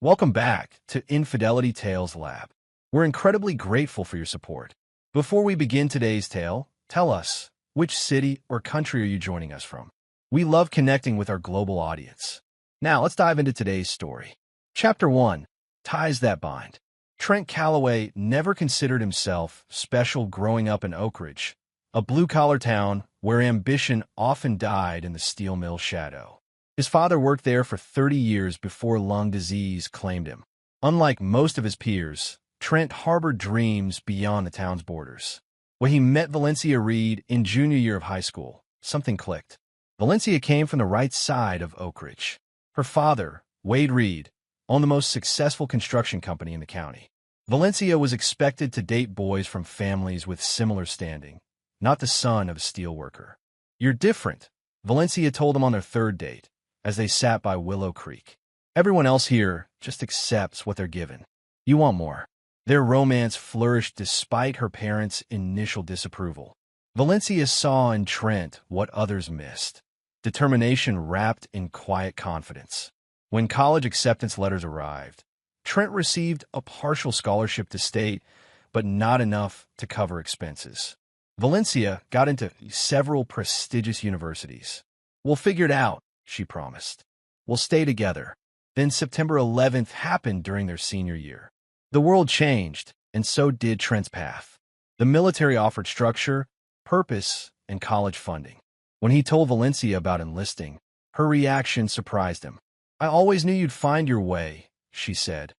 Welcome back to Infidelity Tales Lab. We're incredibly grateful for your support. Before we begin today's tale, tell us, which city or country are you joining us from? We love connecting with our global audience. Now, let's dive into today's story. Chapter 1. Ties That Bind. Trent Calloway never considered himself special growing up in Oak Ridge, a blue-collar town where ambition often died in the steel mill shadow. His father worked there for 30 years before lung disease claimed him. Unlike most of his peers, Trent harbored dreams beyond the town's borders. When he met Valencia Reed in junior year of high school, something clicked. Valencia came from the right side of Oak Ridge. Her father, Wade Reed, owned the most successful construction company in the county. Valencia was expected to date boys from families with similar standing, not the son of a steelworker. "You're different," Valencia told him on their third date, as they sat by Willow Creek. "Everyone else here just accepts what they're given. You want more." Their romance flourished despite her parents' initial disapproval. Valencia saw in Trent what others missed: determination wrapped in quiet confidence. When college acceptance letters arrived, Trent received a partial scholarship to state, but not enough to cover expenses. Valencia got into several prestigious universities. "We'll figure it out," she promised. "We'll stay together." Then September 11th happened during their senior year. The world changed, and so did Trent's path. The military offered structure, purpose, and college funding. When he told Valencia about enlisting, her reaction surprised him. "I always knew you'd find your way," she said,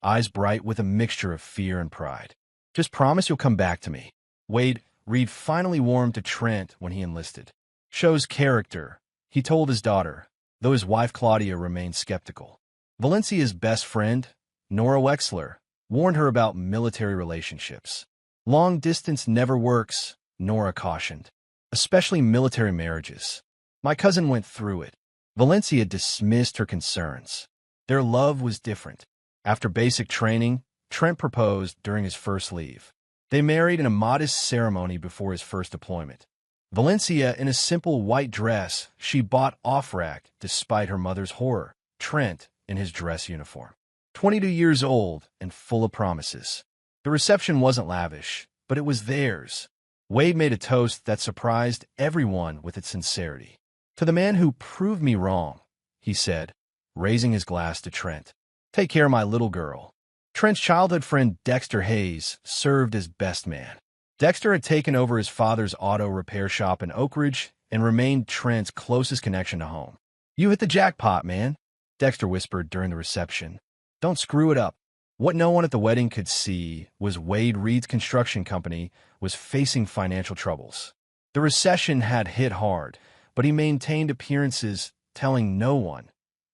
eyes bright with a mixture of fear and pride. "Just promise you'll come back to me." Wade Reed finally warmed to Trent when he enlisted. "Shows character," he told his daughter, though his wife Claudia remained skeptical. Valencia's best friend, Nora Wexler, warned her about military relationships. "Long distance never works," Nora cautioned, "especially military marriages. My cousin went through it." Valencia dismissed her concerns. Their love was different. After basic training, Trent proposed during his first leave. They married in a modest ceremony before his first deployment. Valencia in a simple white dress she bought off-rack despite her mother's horror. Trent in his dress uniform. 22 years old and full of promises. The reception wasn't lavish, but it was theirs. Wade made a toast that surprised everyone with its sincerity. "To the man who proved me wrong," he said, raising his glass to Trent. "Take care of my little girl." Trent's childhood friend Dexter Hayes served as best man. Dexter had taken over his father's auto repair shop in Oak Ridge and remained Trent's closest connection to home. "You hit the jackpot, man," Dexter whispered during the reception. "Don't screw it up." What no one at the wedding could see was Wade Reed's construction company was facing financial troubles. The recession had hit hard, but he maintained appearances, telling no one,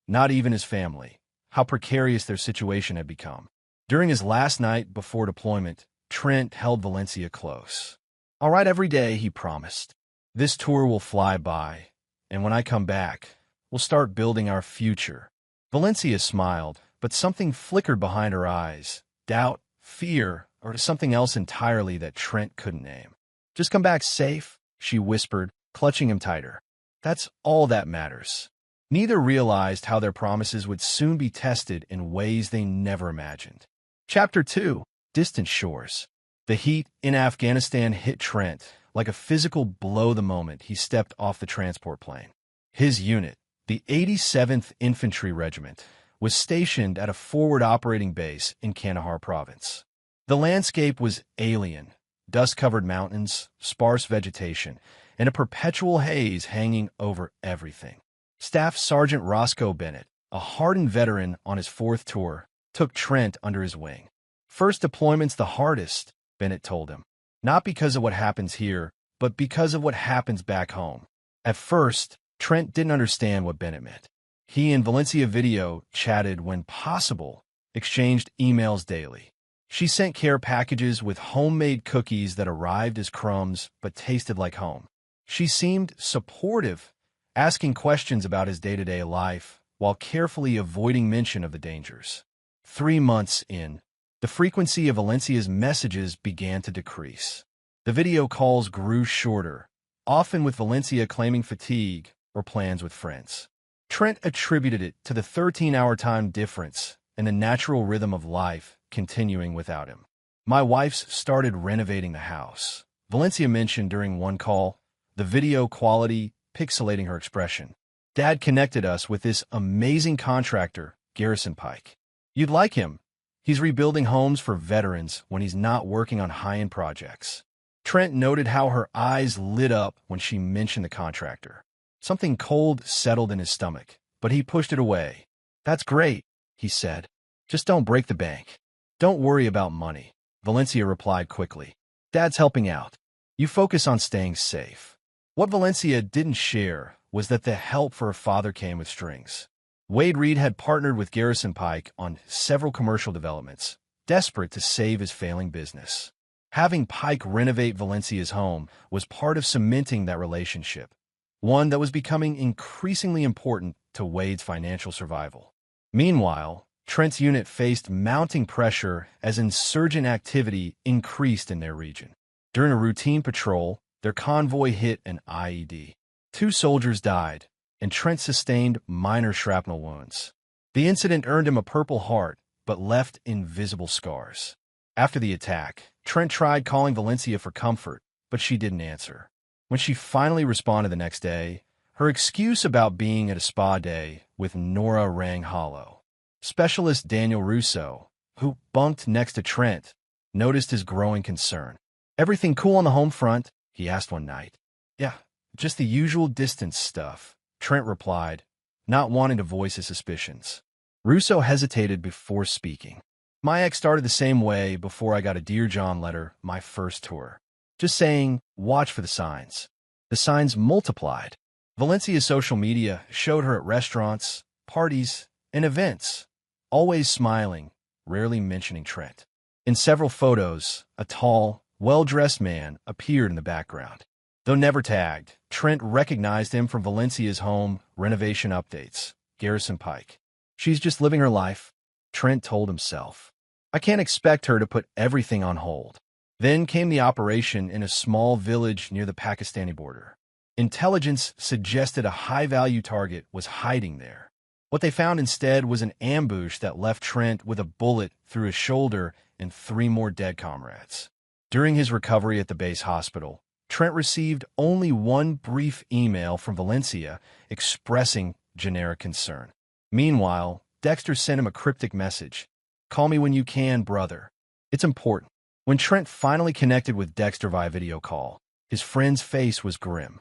not even his family, how precarious their situation had become. During his last night before deployment, Trent held Valencia close. "All right, every day," he promised. "This tour will fly by, and when I come back, we'll start building our future." Valencia smiled, but something flickered behind her eyes. Doubt, fear, or something else entirely that Trent couldn't name. "Just come back safe," she whispered, clutching him tighter. "That's all that matters." Neither realized how their promises would soon be tested in ways they never imagined. Chapter 2. Distant Shores. The heat in Afghanistan hit Trent like a physical blow the moment he stepped off the transport plane. His unit, the 87th Infantry Regiment, was stationed at a forward operating base in Kandahar province. The landscape was alien: dust-covered mountains, sparse vegetation, and a perpetual haze hanging over everything. Staff Sergeant Roscoe Bennett, a hardened veteran on his fourth tour, took Trent under his wing. "First deployment's the hardest," Bennett told him. "Not because of what happens here, but because of what happens back home." At first, Trent didn't understand what Bennett meant. He and Valencia video chatted when possible, exchanged emails daily. She sent care packages with homemade cookies that arrived as crumbs but tasted like home. She seemed supportive, asking questions about his day-to-day life while carefully avoiding mention of the dangers. 3 months in, the frequency of Valencia's messages began to decrease. The video calls grew shorter, often with Valencia claiming fatigue or plans with friends. Trent attributed it to the 13-hour time difference and the natural rhythm of life continuing without him. My wife's started renovating the house, Valencia mentioned during one call, the video quality pixelating her expression. Dad connected us with this amazing contractor, Garrison Pike. You'd like him. He's rebuilding homes for veterans when he's not working on high-end projects. Trent noted how her eyes lit up when she mentioned the contractor. Something cold settled in his stomach, but he pushed it away. That's great, he said. Just don't break the bank. Don't worry about money, Valencia replied quickly. Dad's helping out. You focus on staying safe. What Valencia didn't share was that the help for her father came with strings. Wade Reed had partnered with Garrison Pike on several commercial developments, desperate to save his failing business. Having Pike renovate Valencia's home was part of cementing that relationship, one that was becoming increasingly important to Wade's financial survival. Meanwhile, Trent's unit faced mounting pressure as insurgent activity increased in their region. During a routine patrol, their convoy hit an IED. 2 soldiers died, and Trent sustained minor shrapnel wounds. The incident earned him a Purple Heart, but left invisible scars. After the attack, Trent tried calling Valencia for comfort, but she didn't answer. When she finally responded the next day, her excuse about being at a spa day with Nora rang hollow. Specialist Daniel Russo, who bunked next to Trent, noticed his growing concern. "Everything cool on the home front?" he asked one night. "Yeah, just the usual distance stuff," Trent replied, not wanting to voice his suspicions. Russo hesitated before speaking. "My ex started the same way before I got a Dear John letter my first tour. Just saying, watch for the signs." The signs multiplied. Valencia's social media showed her at restaurants, parties, and events, always smiling, rarely mentioning Trent. In several photos, a tall, well-dressed man appeared in the background. Though never tagged, Trent recognized him from Valencia's home renovation updates, Garrison Pike. "She's just living her life," Trent told himself. "I can't expect her to put everything on hold." Then came the operation in a small village near the Pakistani border. Intelligence suggested a high-value target was hiding there. What they found instead was an ambush that left Trent with a bullet through his shoulder and 3 more dead comrades. During his recovery at the base hospital, Trent received only one brief email from Valencia expressing generic concern. Meanwhile, Dexter sent him a cryptic message. "Call me when you can, brother. It's important." When Trent finally connected with Dexter via video call, his friend's face was grim.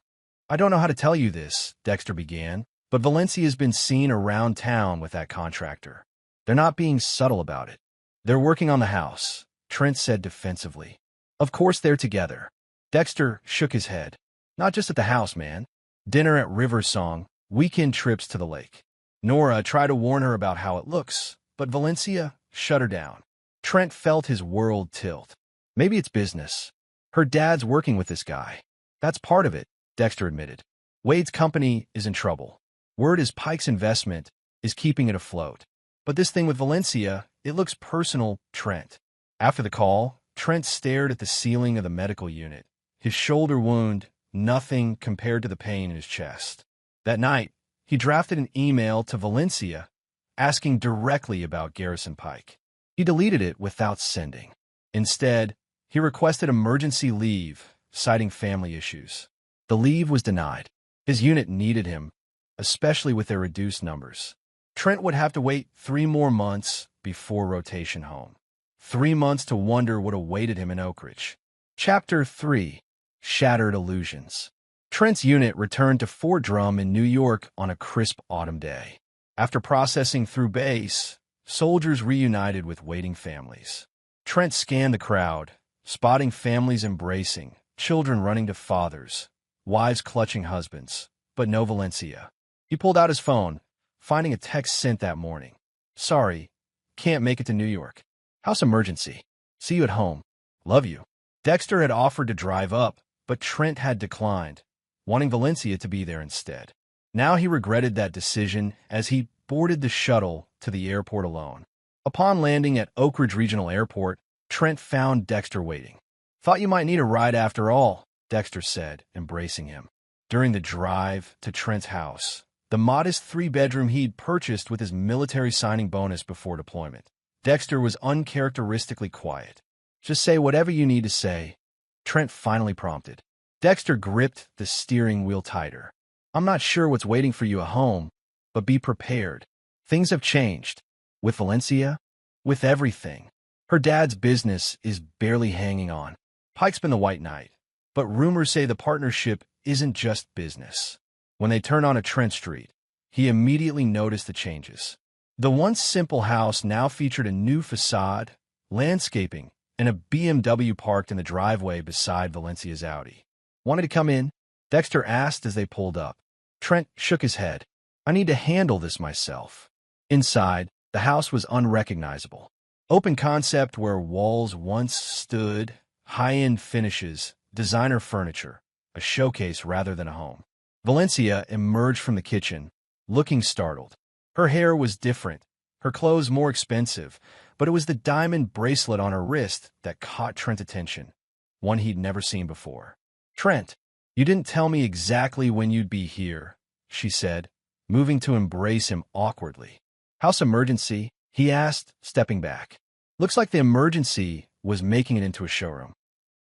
"I don't know how to tell you this," Dexter began, "but Valencia's been seen around town with that contractor. They're not being subtle about it. They're working on the house," Trent said defensively. "Of course they're together." Dexter shook his head. "Not just at the house, man. Dinner at Riversong, weekend trips to the lake." Nora tried to warn her about how it looks, but Valencia shut her down. Trent felt his world tilt. Maybe it's business. Her dad's working with this guy. "That's part of it," Dexter admitted. "Wade's company is in trouble. Word is Pike's investment is keeping it afloat. But this thing with Valencia, it looks personal, Trent." After the call, Trent stared at the ceiling of the medical unit. His shoulder wound, nothing compared to the pain in his chest. That night, he drafted an email to Valencia asking directly about Garrison Pike. He deleted it without sending. Instead, he requested emergency leave, citing family issues. The leave was denied. His unit needed him, especially with their reduced numbers. Trent would have to wait 3 more months before rotation home. 3 months to wonder what awaited him in Oak Ridge. Chapter 3. Shattered Illusions. Trent's unit returned to Fort Drum in New York on a crisp autumn day. After processing through base, soldiers reunited with waiting families. Trent scanned the crowd, spotting families embracing, children running to fathers, wives clutching husbands, but no Valencia. He pulled out his phone, finding a text sent that morning. "Sorry, can't make it to New York. House emergency. See you at home. Love you." Dexter had offered to drive up, but Trent had declined, wanting Valencia to be there instead. Now he regretted that decision as he boarded the shuttle to the airport alone. Upon landing at Oak Ridge Regional Airport, Trent found Dexter waiting. "Thought you might need a ride after all," Dexter said, embracing him. During the drive to Trent's house, the modest three-bedroom he'd purchased with his military signing bonus before deployment. Dexter was uncharacteristically quiet. "Just say whatever you need to say," Trent finally prompted. Dexter gripped the steering wheel tighter. "I'm not sure what's waiting for you at home, but be prepared. Things have changed. With Valencia, with everything. Her dad's business is barely hanging on. Pike's been the white knight, but rumors say the partnership isn't just business." When they turned onto Trent Street, he immediately noticed the changes. The once simple house now featured a new facade, landscaping, and a BMW parked in the driveway beside Valencia's Audi. "Wanted to come in?" Dexter asked as they pulled up. Trent shook his head. "I need to handle this myself." Inside, the house was unrecognizable. Open concept where walls once stood, high-end finishes, designer furniture, a showcase rather than a home. Valencia emerged from the kitchen, looking startled. Her hair was different, her clothes more expensive, but it was the diamond bracelet on her wrist that caught Trent's attention, one he'd never seen before. "Trent, you didn't tell me exactly when you'd be here," she said, moving to embrace him awkwardly. "House emergency?" he asked, stepping back. "Looks like the emergency was making it into a showroom."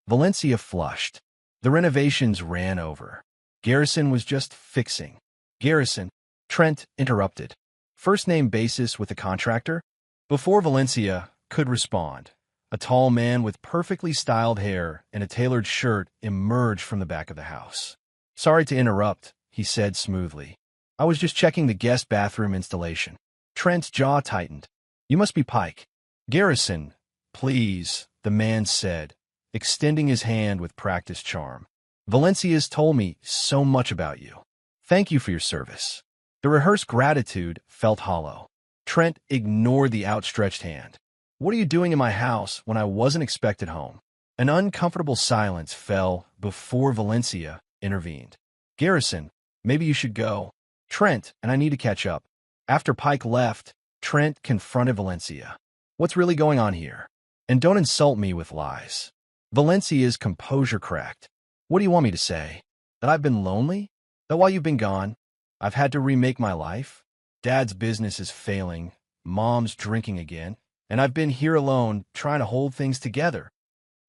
Valencia flushed. The renovations ran over. Garrison was just fixing. "Garrison," Trent interrupted. First-name basis with the contractor? Before Valencia could respond, a tall man with perfectly styled hair and a tailored shirt emerged from the back of the house. "Sorry to interrupt," he said smoothly. "I was just checking the guest bathroom installation." Trent's jaw tightened. "You must be Pike." "Garrison, please," the man said, extending his hand with practiced charm. "Valencia's told me so much about you. Thank you for your service." The rehearsed gratitude felt hollow. Trent ignored the outstretched hand. "What are you doing in my house when I wasn't expected home?" An uncomfortable silence fell before Valencia intervened. "Garrison, maybe you should go. Trent and I need to catch up." After Pike left, Trent confronted Valencia. "What's really going on here? And don't insult me with lies." Valencia's composure cracked. "What do you want me to say? That I've been lonely? That while you've been gone, I've had to remake my life? Dad's business is failing, Mom's drinking again, and I've been here alone trying to hold things together."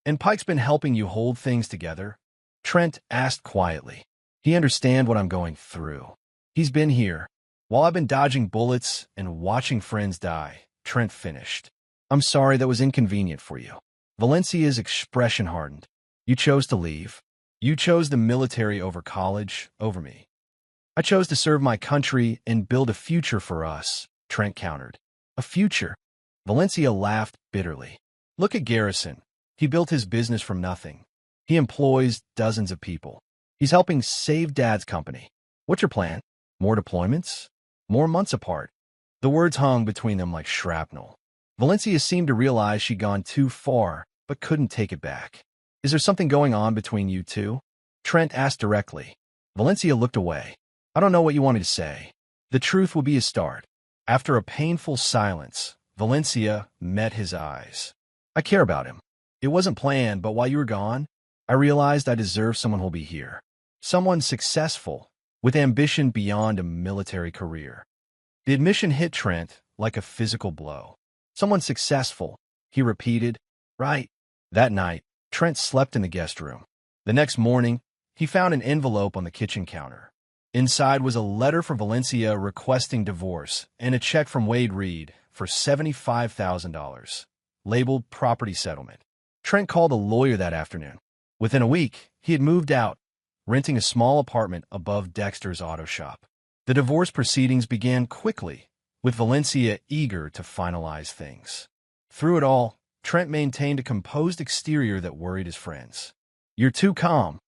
"And Pike's been helping you hold things together?" Trent asked quietly. "He understands what I'm going through. He's been here, while I've been dodging bullets and watching friends die," Trent finished. "I'm sorry that was inconvenient for you." Valencia's expression hardened. "You chose to leave. You chose the military over college, over me." "I chose to serve my country and build a future for us," Trent countered. "A future?" Valencia laughed bitterly. "Look at Garrison. He built his business from nothing. He employs dozens of people. He's helping save Dad's company. What's your plan? More deployments? More months apart?" The words hung between them like shrapnel. Valencia seemed to realize she'd gone too far, but couldn't take it back. "Is there something going on between you two?" Trent asked directly. Valencia looked away. "I don't know what you want me to say. The truth will be a start." After a painful silence, Valencia met his eyes. "I care about him. It wasn't planned, but while you were gone, I realized I deserve someone who'll be here. Someone successful, with ambition beyond a military career." The admission hit Trent like a physical blow. "Someone successful," he repeated. "Right." That night, Trent slept in the guest room. The next morning, he found an envelope on the kitchen counter. Inside was a letter from Valencia requesting divorce and a check from Wade Reed for $75,000, labeled property settlement. Trent called a lawyer that afternoon. Within a week, he had moved out, renting a small apartment above Dexter's auto shop. The divorce proceedings began quickly, with Valencia eager to finalize things. Through it all, Trent maintained a composed exterior that worried his friends. "You're too calm,"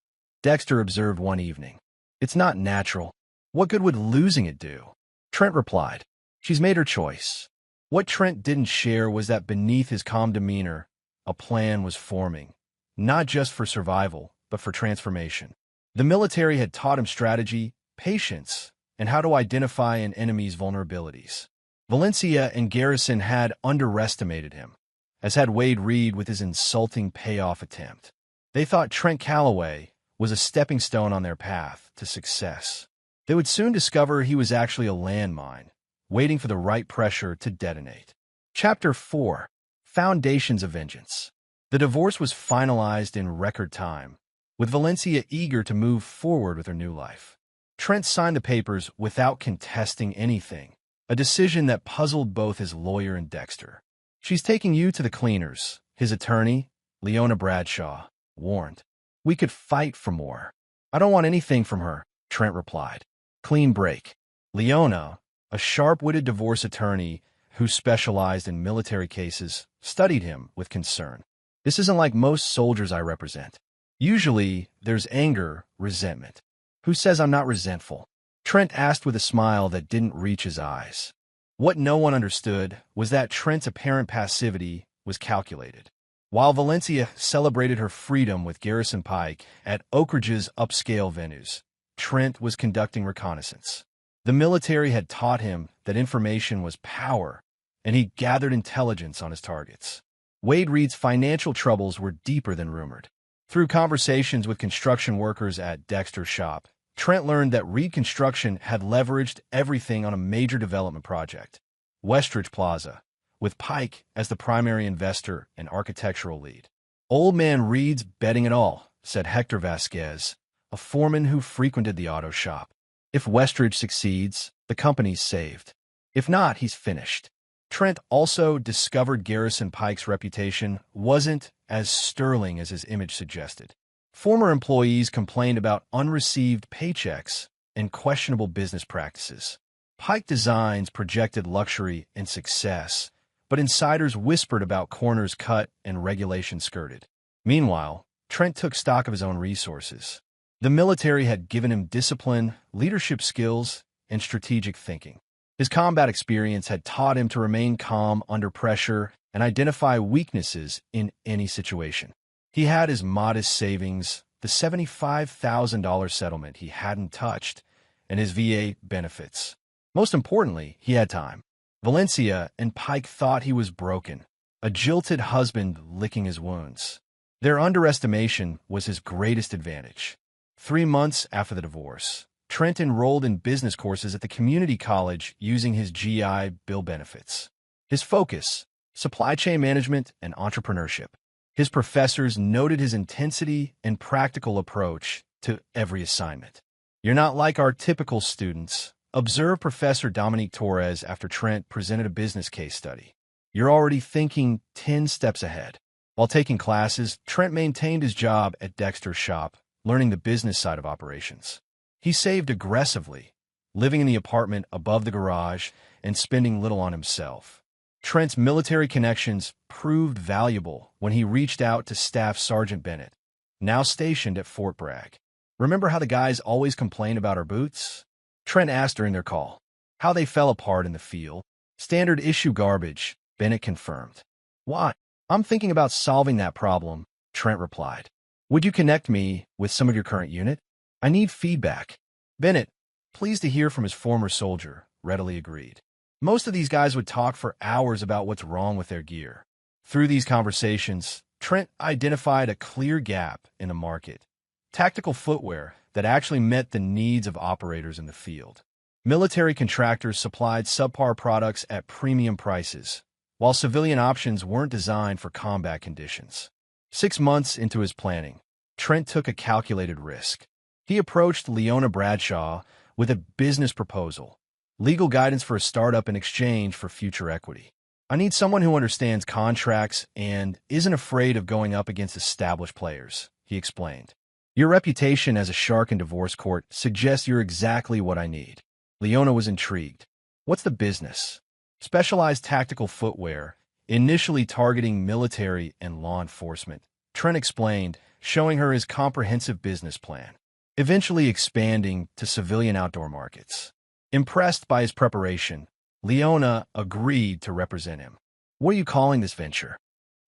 Dexter observed one evening. "It's not natural. What good would losing it do?" Trent replied, "She's made her choice." What Trent didn't share was that beneath his calm demeanor, a plan was forming, not just for survival, but for transformation. The military had taught him strategy, patience, and how to identify an enemy's vulnerabilities. Valencia and Garrison had underestimated him, as had Wade Reed with his insulting payoff attempt. They thought Trent Calloway was a stepping stone on their path to success. They would soon discover he was actually a landmine, waiting for the right pressure to detonate. Chapter 4. Foundations of Vengeance. The divorce was finalized in record time, with Valencia eager to move forward with her new life. Trent signed the papers without contesting anything, a decision that puzzled both his lawyer and Dexter. "She's taking you to the cleaners," his attorney, Leona Bradshaw, warned. "We could fight for more." "I don't want anything from her," Trent replied. Clean break. Leona, a sharp-witted divorce attorney who specialized in military cases, studied him with concern. "This isn't like most soldiers I represent. Usually, there's anger, resentment." "Who says I'm not resentful?" Trent asked with a smile that didn't reach his eyes. What no one understood was that Trent's apparent passivity was calculated. While Valencia celebrated her freedom with Garrison Pike at Oak Ridge's upscale venues, Trent was conducting reconnaissance. The military had taught him that information was power, and he gathered intelligence on his targets. Wade Reed's financial troubles were deeper than rumored. Through conversations with construction workers at Dexter's shop, Trent learned that Reed Construction had leveraged everything on a major development project, Westridge Plaza, with Pike as the primary investor and architectural lead. "Old man Reed's betting it all," said Hector Vasquez, a foreman who frequented the auto shop. "If Westridge succeeds, the company's saved. If not, he's finished." Trent also discovered Garrison Pike's reputation wasn't as sterling as his image suggested. Former employees complained about unreceived paychecks and questionable business practices. Pike Designs projected luxury and success, but insiders whispered about corners cut and regulations skirted. Meanwhile, Trent took stock of his own resources. The military had given him discipline, leadership skills, and strategic thinking. His combat experience had taught him to remain calm under pressure and identify weaknesses in any situation. He had his modest savings, the $75,000 settlement he hadn't touched, and his VA benefits. Most importantly, he had time. Valencia and Pike thought he was broken, a jilted husband licking his wounds. Their underestimation was his greatest advantage. 3 months after the divorce, Trent enrolled in business courses at the community college using his GI Bill benefits. His focus, supply chain management and entrepreneurship. His professors noted his intensity and practical approach to every assignment. "You're not like our typical students," observed Professor Dominique Torres after Trent presented a business case study. "You're already thinking 10 steps ahead." While taking classes, Trent maintained his job at Dexter's shop, learning the business side of operations. He saved aggressively, living in the apartment above the garage and spending little on himself. Trent's military connections proved valuable when he reached out to Staff Sergeant Bennett, now stationed at Fort Bragg. "Remember how the guys always complain about our boots?" Trent asked during their call. "How they fell apart in the field." "Standard issue garbage," Bennett confirmed. "Why?" "I'm thinking about solving that problem," Trent replied. "Would you connect me with some of your current unit? I need feedback." Bennett, pleased to hear from his former soldier, readily agreed. Most of these guys would talk for hours about what's wrong with their gear. Through these conversations, Trent identified a clear gap in the market: tactical footwear that actually met the needs of operators in the field. Military contractors supplied subpar products at premium prices, while civilian options weren't designed for combat conditions. 6 months into his planning, Trent took a calculated risk. He approached Leona Bradshaw with a business proposal, legal guidance for a startup in exchange for future equity. "I need someone who understands contracts and isn't afraid of going up against established players," he explained. "Your reputation as a shark in divorce court suggests you're exactly what I need." Leona was intrigued. "What's the business?" "Specialized tactical footwear, initially targeting military and law enforcement," Trent explained, showing her his comprehensive business plan, eventually expanding to civilian outdoor markets. Impressed by his preparation, Leona agreed to represent him. "What are you calling this venture?"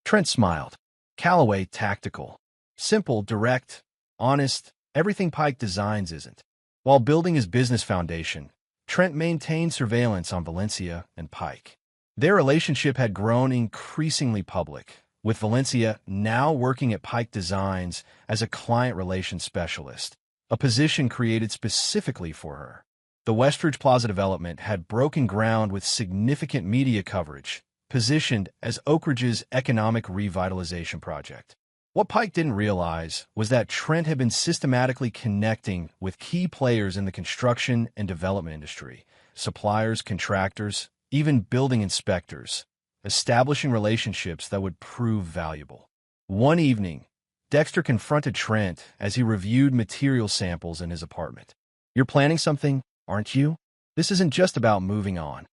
Trent smiled. "Callaway Tactical. Simple, direct, honest, everything Pike Designs isn't." While building his business foundation, Trent maintained surveillance on Valencia and Pike. Their relationship had grown increasingly public, with Valencia now working at Pike Designs as a client relations specialist, a position created specifically for her. The Westridge Plaza development had broken ground with significant media coverage, positioned as Oak Ridge's economic revitalization project. What Pike didn't realize was that Trent had been systematically connecting with key players in the construction and development industry, suppliers, contractors, even building inspectors, establishing relationships that would prove valuable. One evening, Dexter confronted Trent as he reviewed material samples in his apartment. "You're planning something, aren't you? This isn't just about moving on."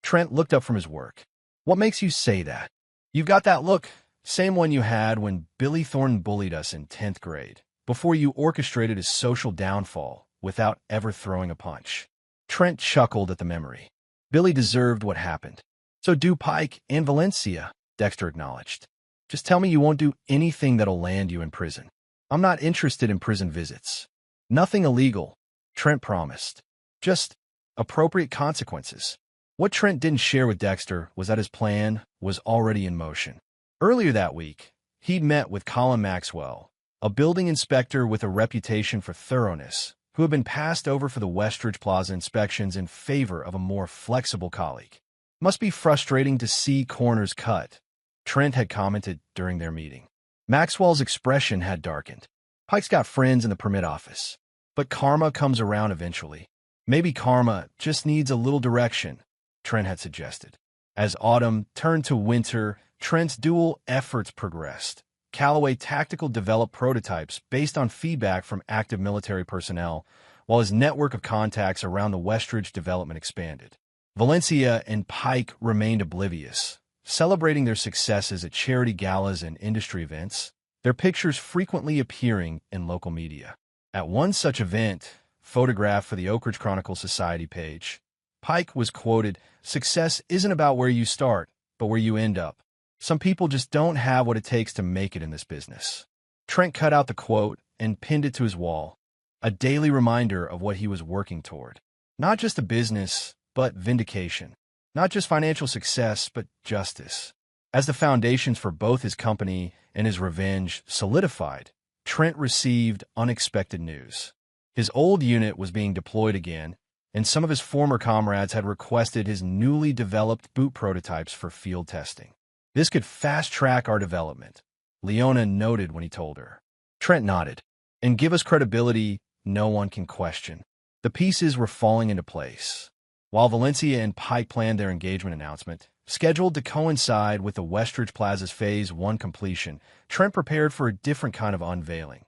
Trent looked up from his work. "What makes you say that?" "You've got that look, same one you had when Billy Thornton bullied us in 10th grade, before you orchestrated his social downfall without ever throwing a punch." Trent chuckled at the memory. Billy deserved what happened. "So do Pike and Valencia," Dexter acknowledged. "Just tell me you won't do anything that'll land you in prison." "I'm not interested in prison visits." "Nothing illegal," Trent promised. "Just appropriate consequences." What Trent didn't share with Dexter was that his plan was already in motion. Earlier that week, he'd met with Colin Maxwell, a building inspector with a reputation for thoroughness, who had been passed over for the Westridge Plaza inspections in favor of a more flexible colleague. "Must be frustrating to see corners cut," Trent had commented during their meeting. Maxwell's expression had darkened. "Pike's got friends in the permit office. But karma comes around eventually." "Maybe karma just needs a little direction," Trent had suggested. As autumn turned to winter, Trent's dual efforts progressed. Callaway Tactical developed prototypes based on feedback from active military personnel, while his network of contacts around the Westridge development expanded. Valencia and Pike remained oblivious, celebrating their successes at charity galas and industry events, their pictures frequently appearing in local media. At one such event, photographed for the Oak Ridge Chronicle Society page, Pike was quoted, "Success isn't about where you start, but where you end up. Some people just don't have what it takes to make it in this business." Trent cut out the quote and pinned it to his wall, a daily reminder of what he was working toward. Not just a business, but vindication. Not just financial success, but justice. As the foundations for both his company and his revenge solidified, Trent received unexpected news. His old unit was being deployed again, and some of his former comrades had requested his newly developed boot prototypes for field testing. "This could fast-track our development," Leona noted when he told her. Trent nodded. "And give us credibility no one can question." The pieces were falling into place. While Valencia and Pike planned their engagement announcement, scheduled to coincide with the Westridge Plaza's Phase 1 completion, Trent prepared for a different kind of unveiling,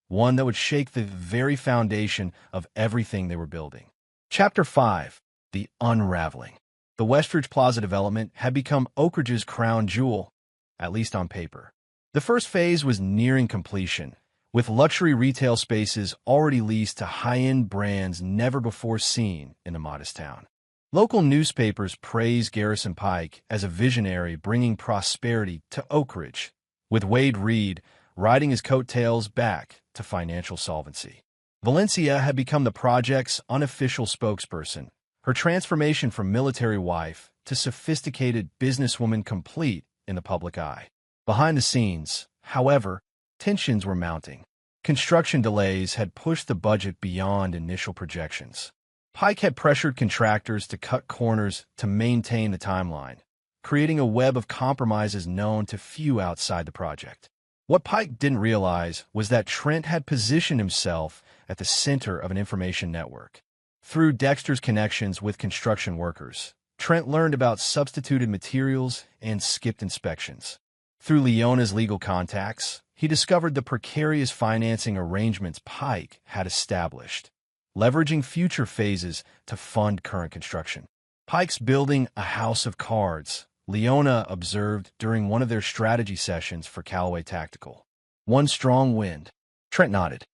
one that would shake the very foundation of everything they were building. Chapter 5. The Unraveling. The Westridge Plaza development had become Oak Ridge's crown jewel, at least on paper. The first phase was nearing completion, with luxury retail spaces already leased to high-end brands never before seen in the modest town. Local newspapers praised Garrison Pike as a visionary bringing prosperity to Oak Ridge, with Wade Reed riding his coattails back to financial solvency. Valencia had become the project's unofficial spokesperson, her transformation from military wife to sophisticated businesswoman complete in the public eye. Behind the scenes, however, tensions were mounting. Construction delays had pushed the budget beyond initial projections. Pike had pressured contractors to cut corners to maintain the timeline, creating a web of compromises known to few outside the project. What Pike didn't realize was that Trent had positioned himself at the center of an information network. Through Dexter's connections with construction workers, Trent learned about substituted materials and skipped inspections. Through Leona's legal contacts, he discovered the precarious financing arrangements Pike had established, leveraging future phases to fund current construction. "Pike's building a house of cards," Leona observed during one of their strategy sessions for Callaway Tactical. "One strong wind." Trent nodded.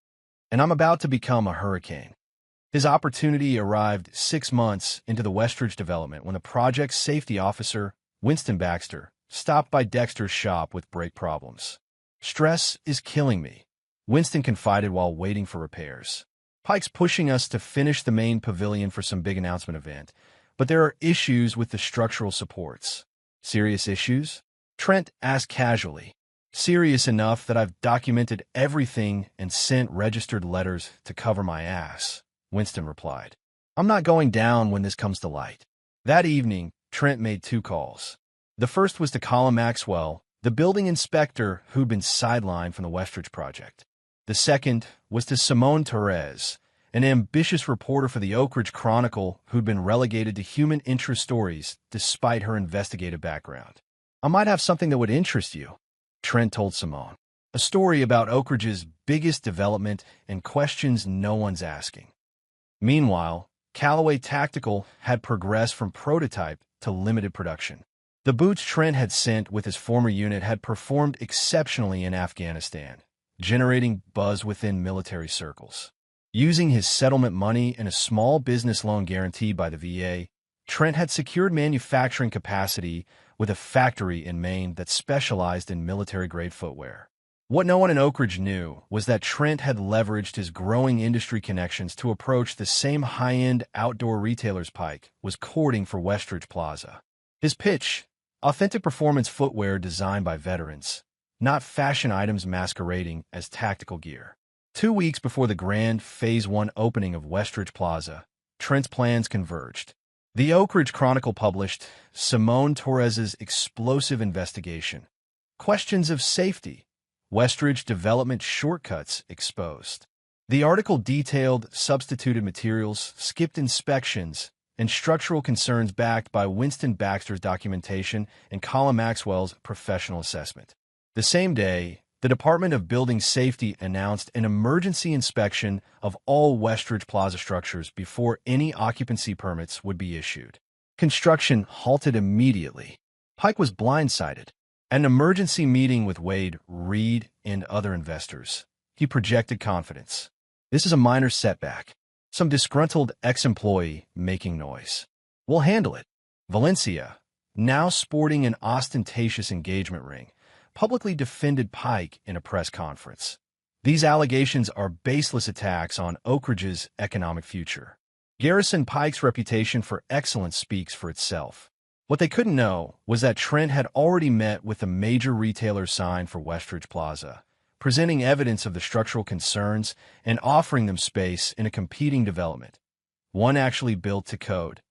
"And I'm about to become a hurricane." His opportunity arrived 6 months into the Westridge development when the project's safety officer, Winston Baxter, stopped by Dexter's shop with brake problems. "Stress is killing me," Winston confided while waiting for repairs. "Pike's pushing us to finish the main pavilion for some big announcement event, but there are issues with the structural supports." "Serious issues?" Trent asked casually. "Serious enough that I've documented everything and sent registered letters to cover my ass," Winston replied. I'm not going down when this comes to light. That evening, Trent made 2 calls. The first was to Colin Maxwell, the building inspector who'd been sidelined from the Westridge project. The second was to Simone Torres, an ambitious reporter for the Oak Ridge Chronicle who'd been relegated to human interest stories despite her investigative background. I might have something that would interest you, Trent told Simone. A story about Oak Ridge's biggest development and questions no one's asking. Meanwhile, Callaway Tactical had progressed from prototype to limited production. The boots Trent had sent with his former unit had performed exceptionally in Afghanistan, generating buzz within military circles. Using his settlement money and a small business loan guaranteed by the VA, Trent had secured manufacturing capacity with a factory in Maine that specialized in military-grade footwear. What no one in Oak Ridge knew was that Trent had leveraged his growing industry connections to approach the same high-end outdoor retailers Pike was courting for Westridge Plaza. His pitch: authentic performance footwear designed by veterans, not fashion items masquerading as tactical gear. 2 weeks before the grand Phase 1 opening of Westridge Plaza, Trent's plans converged. The Oak Ridge Chronicle published Simone Torres's explosive investigation. Questions of safety. Westridge development shortcuts exposed. The article detailed substituted materials, skipped inspections, and structural concerns backed by Winston Baxter's documentation and Colin Maxwell's professional assessment. The same day, the Department of Building Safety announced an emergency inspection of all Westridge Plaza structures before any occupancy permits would be issued. Construction halted immediately. Pike was blindsided. At an emergency meeting with Wade, Reed, and other investors, he projected confidence. This is a minor setback. Some disgruntled ex-employee making noise. We'll handle it. Valencia, now sporting an ostentatious engagement ring, publicly defended Pike in a press conference. These allegations are baseless attacks on Oak Ridge's economic future. Garrison Pike's reputation for excellence speaks for itself. What they couldn't know was that Trent had already met with the major retailer signed for Westridge Plaza, presenting evidence of the structural concerns and offering them space in a competing development. One actually built to code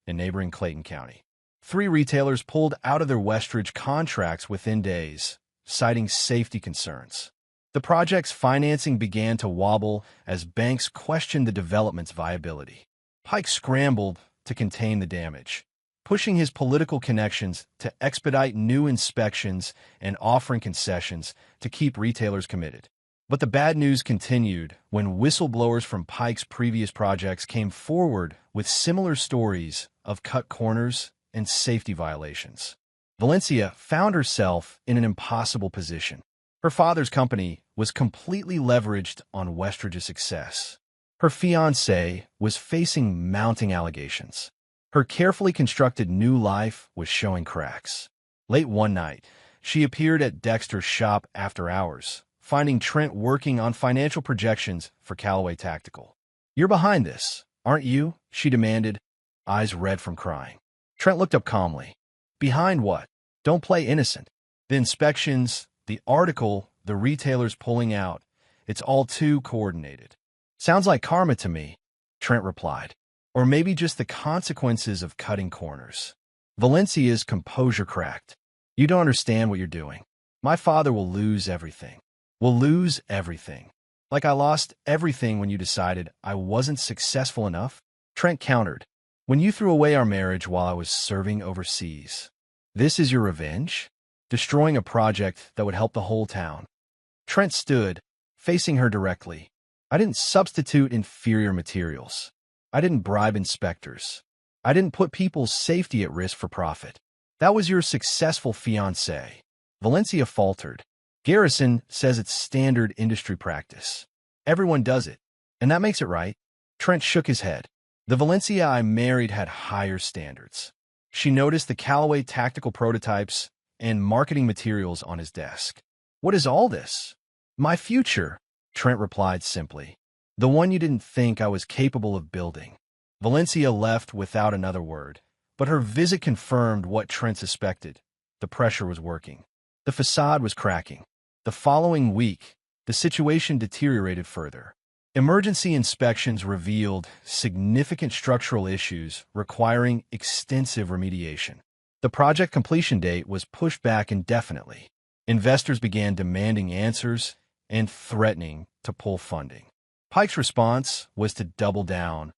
in neighboring Clayton County. 3 retailers pulled out of their Westridge contracts within days, citing safety concerns. The project's financing began to wobble as banks questioned the development's viability. Pike scrambled to contain the damage, pushing his political connections to expedite new inspections and offering concessions to keep retailers committed. But the bad news continued when whistleblowers from Pike's previous projects came forward with similar stories of cut corners and safety violations. Valencia found herself in an impossible position. Her father's company was completely leveraged on Westridge's success. Her fiancé was facing mounting allegations. Her carefully constructed new life was showing cracks. Late one night, she appeared at Dexter's shop after hours, finding Trent working on financial projections for Callaway Tactical. "You're behind this, aren't you?" she demanded, eyes red from crying. Trent looked up calmly. "Behind what? Don't play innocent. The inspections, the article, the retailers pulling out, it's all too coordinated." "Sounds like karma to me," Trent replied. "Or maybe just the consequences of cutting corners." Valencia's composure cracked. "You don't understand what you're doing. My father will lose everything. We'll lose everything. Like I lost everything when you decided I wasn't successful enough." Trent countered. "When you threw away our marriage while I was serving overseas. This is your revenge? Destroying a project that would help the whole town." Trent stood, facing her directly. "I didn't substitute inferior materials. I didn't bribe inspectors. I didn't put people's safety at risk for profit. That was your successful fiancé." Valencia faltered. "Garrison says it's standard industry practice. Everyone does it, and that makes it right." Trent shook his head. "The Valencia I married had higher standards." She noticed the Callaway Tactical prototypes and marketing materials on his desk. "What is all this?" "My future," Trent replied simply. "The one you didn't think I was capable of building." Valencia left without another word, but her visit confirmed what Trent suspected. The pressure was working. The facade was cracking. The following week, the situation deteriorated further. Emergency inspections revealed significant structural issues requiring extensive remediation. The project completion date was pushed back indefinitely. Investors began demanding answers and threatening to pull funding. Pike's response was to double down,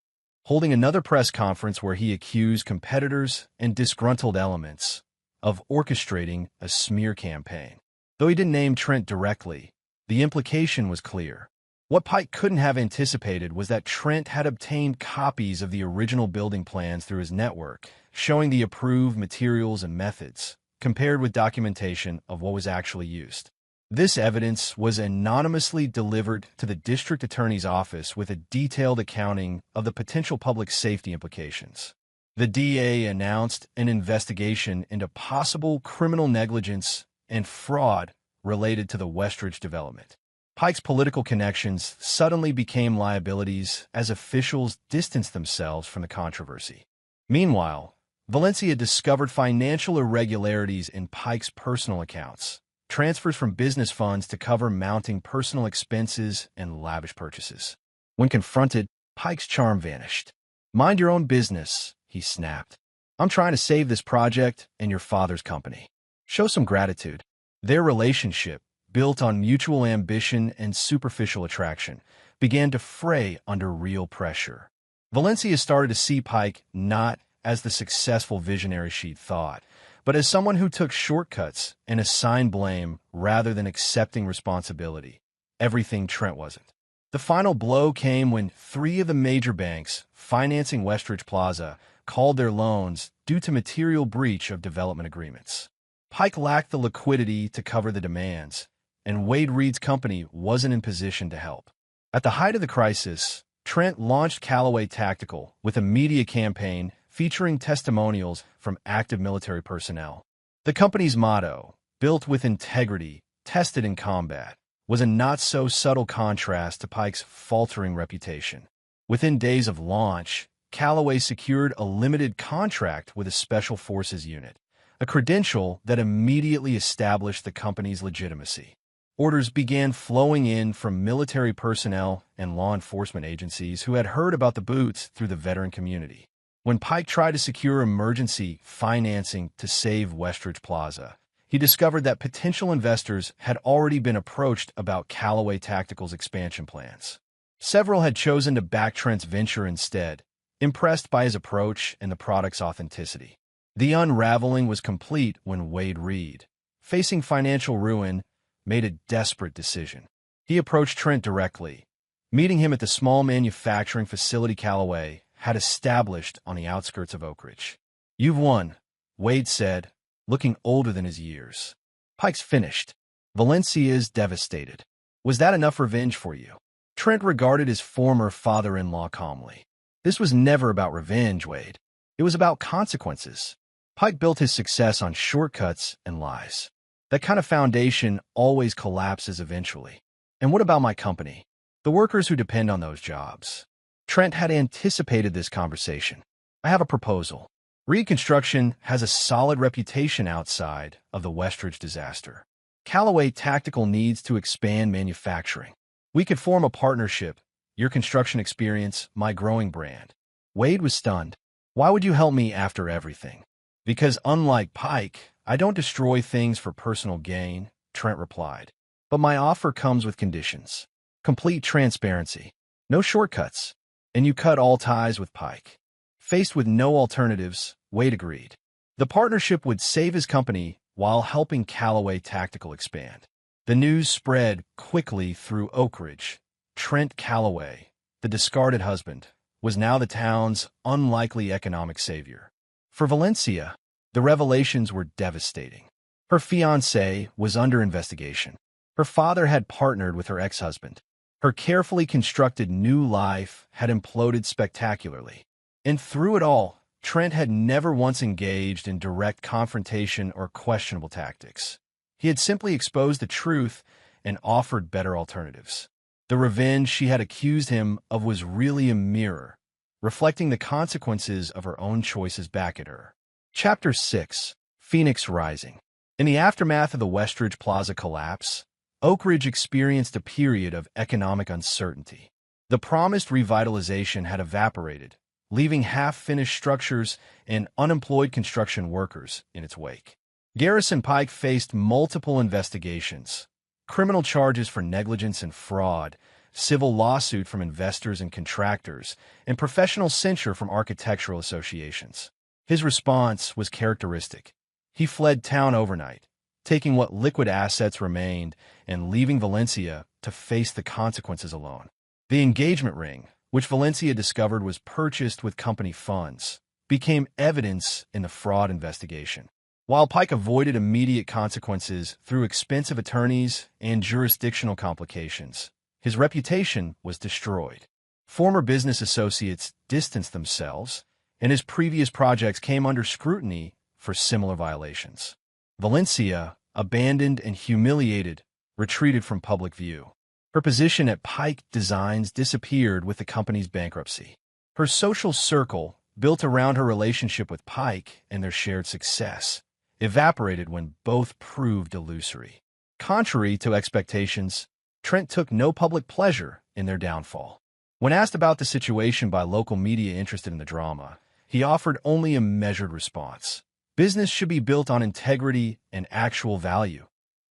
holding another press conference where he accused competitors and disgruntled elements of orchestrating a smear campaign. Though he didn't name Trent directly, the implication was clear. What Pike couldn't have anticipated was that Trent had obtained copies of the original building plans through his network, showing the approved materials and methods, compared with documentation of what was actually used. This evidence was anonymously delivered to the district attorney's office with a detailed accounting of the potential public safety implications. The DA announced an investigation into possible criminal negligence and fraud related to the Westridge development. Pike's political connections suddenly became liabilities as officials distanced themselves from the controversy. Meanwhile, Valencia discovered financial irregularities in Pike's personal accounts, transfers from business funds to cover mounting personal expenses and lavish purchases. When confronted, Pike's charm vanished. "Mind your own business," he snapped. "I'm trying to save this project and your father's company. Show some gratitude." Their relationship, built on mutual ambition and superficial attraction, began to fray under real pressure. Valencia started to see Pike not as the successful visionary she'd thought, but as someone who took shortcuts and assigned blame rather than accepting responsibility. Everything Trent wasn't. The final blow came when 3 of the major banks financing Westridge Plaza called their loans due to material breach of development agreements. Pike lacked the liquidity to cover the demands, and Wade Reed's company wasn't in position to help. At the height of the crisis, Trent launched Callaway Tactical with a media campaign featuring testimonials from active military personnel. The company's motto, "Built with integrity, tested in combat," was a not-so-subtle contrast to Pike's faltering reputation. Within days of launch, Callaway secured a limited contract with a Special Forces unit, a credential that immediately established the company's legitimacy. Orders began flowing in from military personnel and law enforcement agencies who had heard about the boots through the veteran community. When Pike tried to secure emergency financing to save Westridge Plaza, he discovered that potential investors had already been approached about Callaway Tactical's expansion plans. Several had chosen to back Trent's venture instead, impressed by his approach and the product's authenticity. The unraveling was complete when Wade Reed, facing financial ruin, made a desperate decision. He approached Trent directly, meeting him at the small manufacturing facility Callaway had established on the outskirts of Oak Ridge. "You've won," Wade said, looking older than his years. "Pike's finished. Valencia's devastated. Was that enough revenge for you?" Trent regarded his former father-in-law calmly. "This was never about revenge, Wade. It was about consequences." Pike built his success on shortcuts and lies. That kind of foundation always collapses eventually. "And what about my company? The workers who depend on those jobs?" Trent had anticipated this conversation. "I have a proposal. Reed Construction has a solid reputation outside of the Westridge disaster. Callaway Tactical needs to expand manufacturing. We could form a partnership, your construction experience, my growing brand." Wade was stunned. "Why would you help me after everything?" "Because unlike Pike, I don't destroy things for personal gain," Trent replied. "But my offer comes with conditions. Complete transparency. No shortcuts. And you cut all ties with Pike." Faced with no alternatives, Wade agreed. The partnership would save his company while helping Callaway Tactical expand. The news spread quickly through Oak Ridge. Trent Callaway, the discarded husband, was now the town's unlikely economic savior. For Valencia, the revelations were devastating. Her fiancé was under investigation. Her father had partnered with her ex-husband. Her carefully constructed new life had imploded spectacularly. And through it all, Trent had never once engaged in direct confrontation or questionable tactics. He had simply exposed the truth and offered better alternatives. The revenge she had accused him of was really a mirror, reflecting the consequences of her own choices back at her. Chapter 6: Phoenix Rising. In the aftermath of the Westridge Plaza collapse, Oak Ridge experienced a period of economic uncertainty. The promised revitalization had evaporated, leaving half-finished structures and unemployed construction workers in its wake. Garrison Pike faced multiple investigations, criminal charges for negligence and fraud, civil lawsuit from investors and contractors, and professional censure from architectural associations. His response was characteristic. He fled town overnight, taking what liquid assets remained and leaving Valencia to face the consequences alone. The engagement ring, which Valencia discovered was purchased with company funds, became evidence in the fraud investigation. While Pike avoided immediate consequences through expensive attorneys and jurisdictional complications, his reputation was destroyed. Former business associates distanced themselves, and his previous projects came under scrutiny for similar violations. Valencia, abandoned and humiliated, retreated from public view. Her position at Pike Designs disappeared with the company's bankruptcy. Her social circle, built around her relationship with Pike and their shared success, evaporated when both proved illusory. Contrary to expectations, Trent took no public pleasure in their downfall. When asked about the situation by local media interested in the drama, he offered only a measured response. Business should be built on integrity and actual value,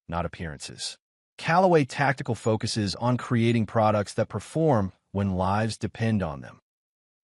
not appearances. Callaway Tactical focuses on creating products that perform when lives depend on them.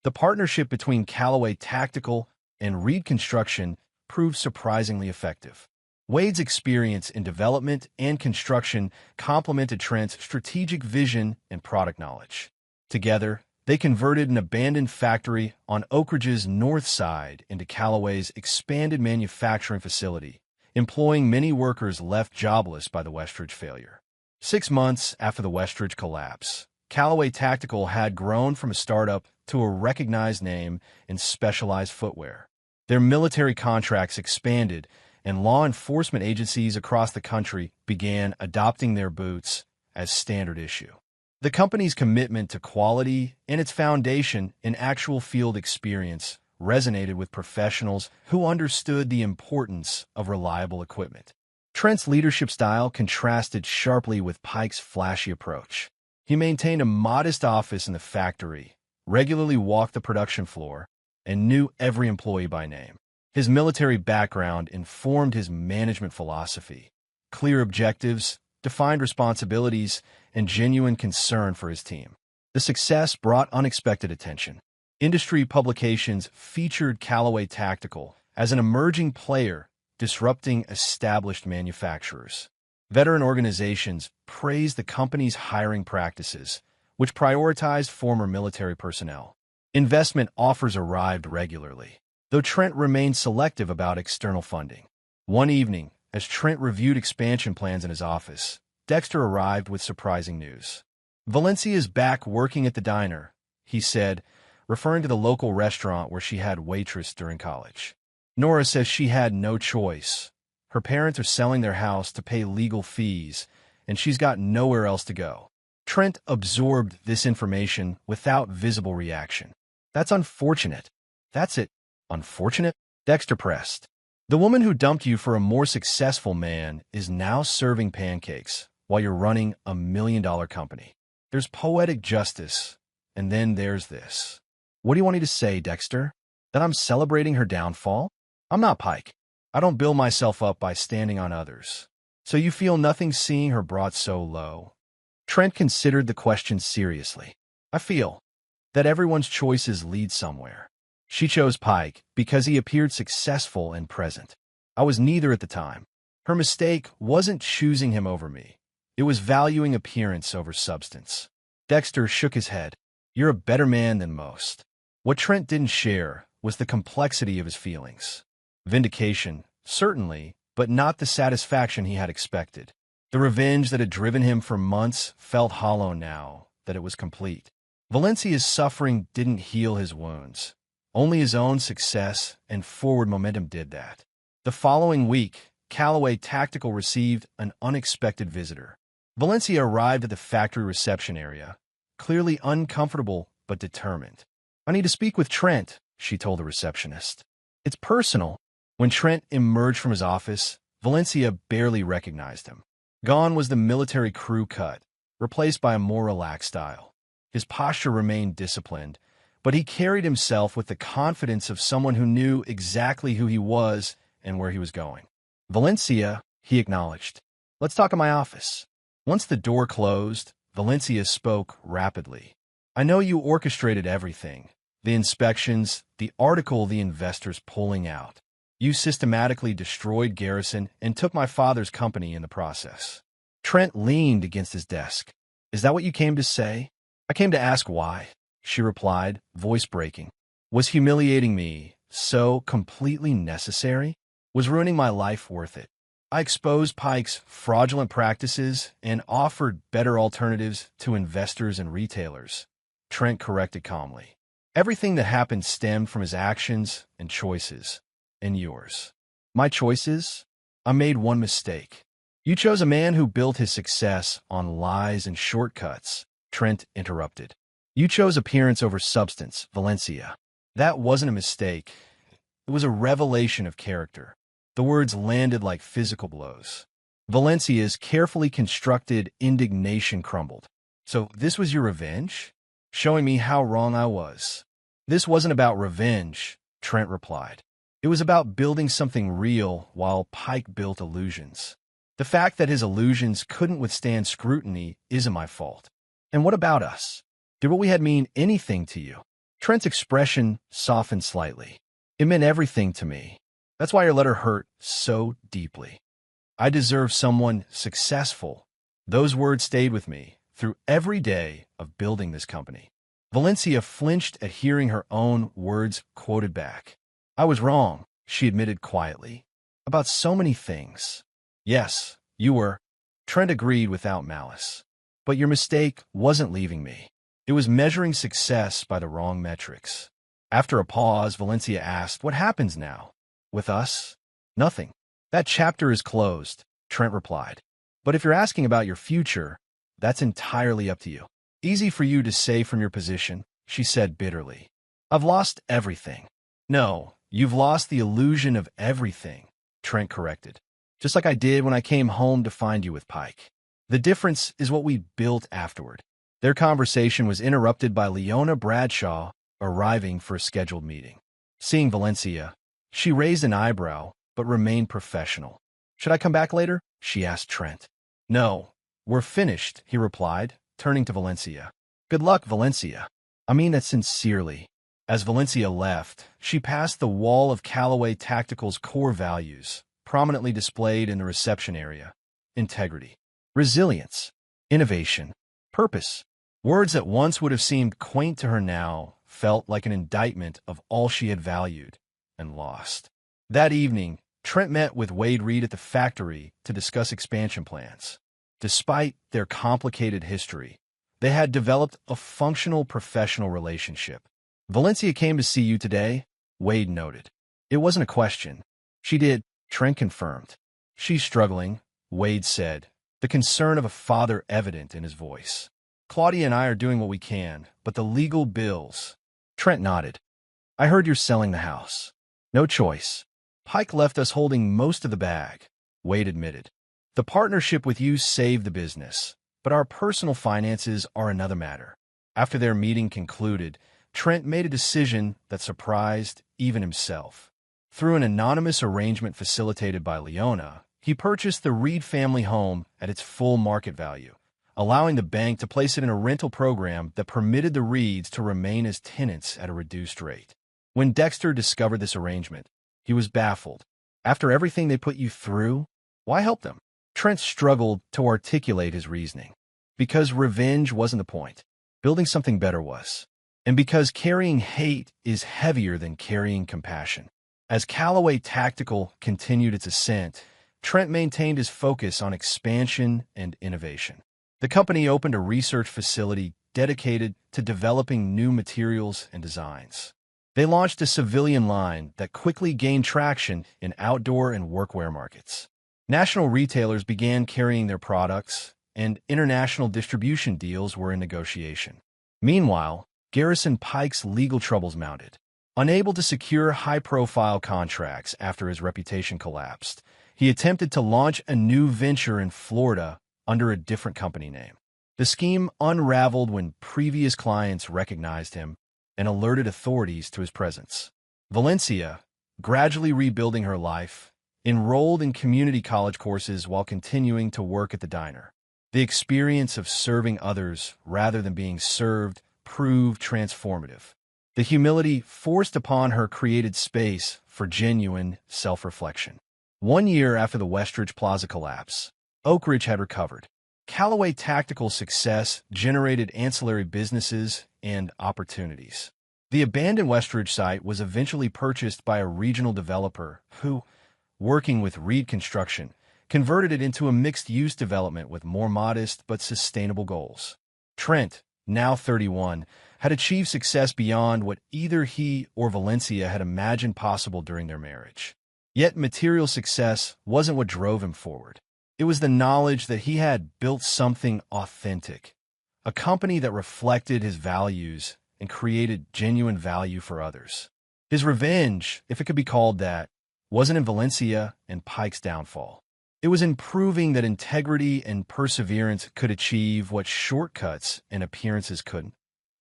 The partnership between Callaway Tactical and Reed Construction proved surprisingly effective. Wade's experience in development and construction complemented Trent's strategic vision and product knowledge. Together, they converted an abandoned factory on Oak Ridge's north side into Callaway's expanded manufacturing facility, employing many workers left jobless by the Westridge failure. 6 months after the Westridge collapse, Callaway Tactical had grown from a startup to a recognized name in specialized footwear. Their military contracts expanded, and law enforcement agencies across the country began adopting their boots as standard issue. The company's commitment to quality and its foundation in actual field experience resonated with professionals who understood the importance of reliable equipment. Trent's leadership style contrasted sharply with Pike's flashy approach. He maintained a modest office in the factory, regularly walked the production floor, and knew every employee by name. His military background informed his management philosophy: clear objectives, defined responsibilities, and genuine concern for his team. The success brought unexpected attention. Industry publications featured Callaway Tactical as an emerging player disrupting established manufacturers. Veteran organizations praised the company's hiring practices, which prioritized former military personnel. Investment offers arrived regularly, though Trent remained selective about external funding. One evening, as Trent reviewed expansion plans in his office, Dexter arrived with surprising news. "Valencia's back working at the diner," he said, referring to the local restaurant where she had waitressed during college. "Nora says she had no choice. Her parents are selling their house to pay legal fees, and she's got nowhere else to go." Trent absorbed this information without visible reaction. "That's unfortunate." "That's it. Unfortunate?" Dexter pressed. "The woman who dumped you for a more successful man is now serving pancakes while you're running a $1 million company. There's poetic justice, and then there's this." "What do you want me to say, Dexter? That I'm celebrating her downfall? I'm not Pike. I don't build myself up by standing on others. So you feel nothing seeing her brought so low?" Trent considered the question seriously. "I feel that everyone's choices lead somewhere. She chose Pike because he appeared successful and present. I was neither at the time. Her mistake wasn't choosing him over me. It was valuing appearance over substance." Dexter shook his head. "You're a better man than most." What Trent didn't share was the complexity of his feelings. Vindication, certainly, but not the satisfaction he had expected. The revenge that had driven him for months felt hollow now that it was complete. Valencia's suffering didn't heal his wounds. Only his own success and forward momentum did that. The following week, Callaway Tactical received an unexpected visitor. Valencia arrived at the factory reception area, clearly uncomfortable but determined. "I need to speak with Trent," she told the receptionist. "It's personal." When Trent emerged from his office, Valencia barely recognized him. Gone was the military crew cut, replaced by a more relaxed style. His posture remained disciplined, but he carried himself with the confidence of someone who knew exactly who he was and where he was going. "Valencia," he acknowledged. "Let's talk in my office." Once the door closed, Valencia spoke rapidly. "I know you orchestrated everything. The inspections, the article the investors pulling out. You systematically destroyed Garrison and took my father's company in the process." Trent leaned against his desk. "Is that what you came to say?" "I came to ask why," she replied, voice breaking. "Was humiliating me so completely necessary? Was ruining my life worth it?" "I exposed Pike's fraudulent practices and offered better alternatives to investors and retailers," Trent corrected calmly. "Everything that happened stemmed from his actions and choices, and yours." "My choices? I made one mistake." "You chose a man who built his success on lies and shortcuts," Trent interrupted. "You chose appearance over substance, Valencia. That wasn't a mistake. It was a revelation of character." The words landed like physical blows. Valencia's carefully constructed indignation crumbled. "So this was your revenge? Showing me how wrong I was?" "This wasn't about revenge," Trent replied. "It was about building something real while Pike built illusions. The fact that his illusions couldn't withstand scrutiny isn't my fault." "And what about us? Did what we had mean anything to you?" Trent's expression softened slightly. "It meant everything to me. That's why your letter hurt so deeply. I deserve someone successful." Those words stayed with me through every day of building this company. Valencia flinched at hearing her own words quoted back. "I was wrong," she admitted quietly. "About so many things." "Yes, you were," Trent agreed without malice. "But your mistake wasn't leaving me. It was measuring success by the wrong metrics." After a pause, Valencia asked, "What happens now? With us?" "Nothing. That chapter is closed," Trent replied. "But if you're asking about your future, that's entirely up to you." "Easy for you to say from your position," she said bitterly. "I've lost everything." "No, you've lost the illusion of everything," Trent corrected. "Just like I did when I came home to find you with Pike. The difference is what we built afterward." Their conversation was interrupted by Leona Bradshaw arriving for a scheduled meeting. Seeing Valencia, she raised an eyebrow, but remained professional. "Should I come back later?" she asked Trent. "No, we're finished," he replied, turning to Valencia. "Good luck, Valencia. I mean that sincerely." As Valencia left, she passed the wall of Callaway Tactical's core values, prominently displayed in the reception area: integrity, resilience, innovation, purpose. Words that once would have seemed quaint to her now felt like an indictment of all she had valued and lost. That evening, Trent met with Wade Reed at the factory to discuss expansion plans. Despite their complicated history, they had developed a functional professional relationship. "Valencia came to see you today," Wade noted. "It wasn't a question." "She did," Trent confirmed. "She's struggling," Wade said, the concern of a father evident in his voice. "Claudia and I are doing what we can, but the legal bills—" Trent nodded. "I heard you're selling the house." "No choice. Pike left us holding most of the bag," Wade admitted. "The partnership with you saved the business, but our personal finances are another matter." After their meeting concluded, Trent made a decision that surprised even himself. Through an anonymous arrangement facilitated by Leona, he purchased the Reed family home at its full market value, allowing the bank to place it in a rental program that permitted the Reeds to remain as tenants at a reduced rate. When Dexter discovered this arrangement, he was baffled. After everything they put you through, why help them? Trent struggled to articulate his reasoning. Because revenge wasn't the point. Building something better was. And because carrying hate is heavier than carrying compassion. As Callaway Tactical continued its ascent, Trent maintained his focus on expansion and innovation. The company opened a research facility dedicated to developing new materials and designs. They launched a civilian line that quickly gained traction in outdoor and workwear markets. National retailers began carrying their products, and international distribution deals were in negotiation. Meanwhile, Garrison Pike's legal troubles mounted. Unable to secure high-profile contracts after his reputation collapsed, he attempted to launch a new venture in Florida under a different company name. The scheme unraveled when previous clients recognized him and alerted authorities to his presence. Valencia, gradually rebuilding her life, enrolled in community college courses while continuing to work at the diner. The experience of serving others rather than being served proved transformative. The humility forced upon her created space for genuine self-reflection. 1 year after the Westridge Plaza collapse, Oak Ridge had recovered. Callaway Tactical's success generated ancillary businesses and opportunities. The abandoned Westridge site was eventually purchased by a regional developer who, working with Reed Construction, converted it into a mixed-use development with more modest but sustainable goals. Trent, now 31, had achieved success beyond what either he or Valencia had imagined possible during their marriage. Yet material success wasn't what drove him forward. It was the knowledge that he had built something authentic, a company that reflected his values and created genuine value for others. His revenge, if it could be called that, wasn't in Valencia and Pike's downfall. It was in proving that integrity and perseverance could achieve what shortcuts and appearances couldn't.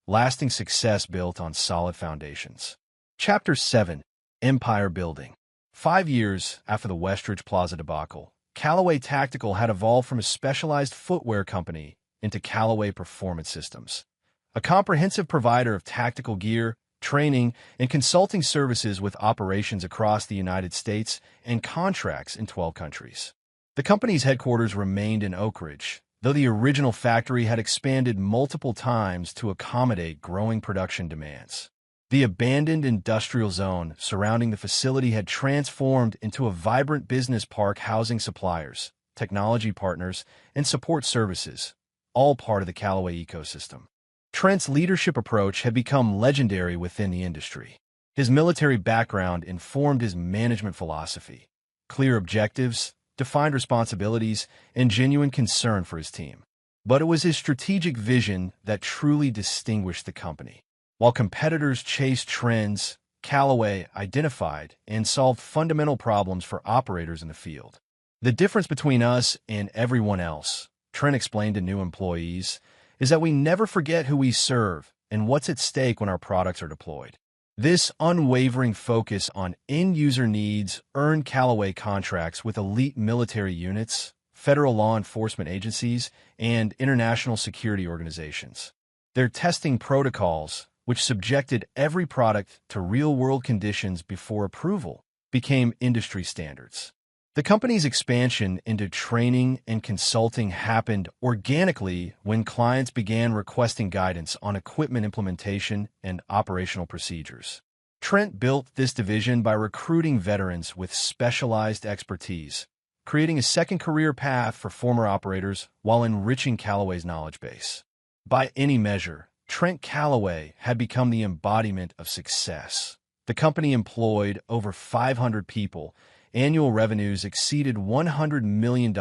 Lasting success built on solid foundations. Chapter 7. Empire Building. 5 years after the Westridge Plaza debacle, Callaway Tactical had evolved from a specialized footwear company into Callaway Performance Systems, a comprehensive provider of tactical gear, training, and consulting services with operations across the United States and contracts in 12 countries. The company's headquarters remained in Oak Ridge, though the original factory had expanded multiple times to accommodate growing production demands. The abandoned industrial zone surrounding the facility had transformed into a vibrant business park housing suppliers, technology partners, and support services, all part of the Callaway ecosystem. Trent's leadership approach had become legendary within the industry. His military background informed his management philosophy: clear objectives, defined responsibilities, and genuine concern for his team. But it was his strategic vision that truly distinguished the company. While competitors chased trends, Callaway identified and solved fundamental problems for operators in the field. The difference between us and everyone else, Trent explained to new employees, is that we never forget who we serve and what's at stake when our products are deployed. This unwavering focus on end-user needs earned Callaway contracts with elite military units, federal law enforcement agencies, and international security organizations. Their testing protocols, which subjected every product to real-world conditions before approval, became industry standards. The company's expansion into training and consulting happened organically when clients began requesting guidance on equipment implementation and operational procedures. Trent built this division by recruiting veterans with specialized expertise, creating a second career path for former operators while enriching Callaway's knowledge base. By any measure, Trent Callaway had become the embodiment of success. The company employed over 500 people, annual revenues exceeded $100 million,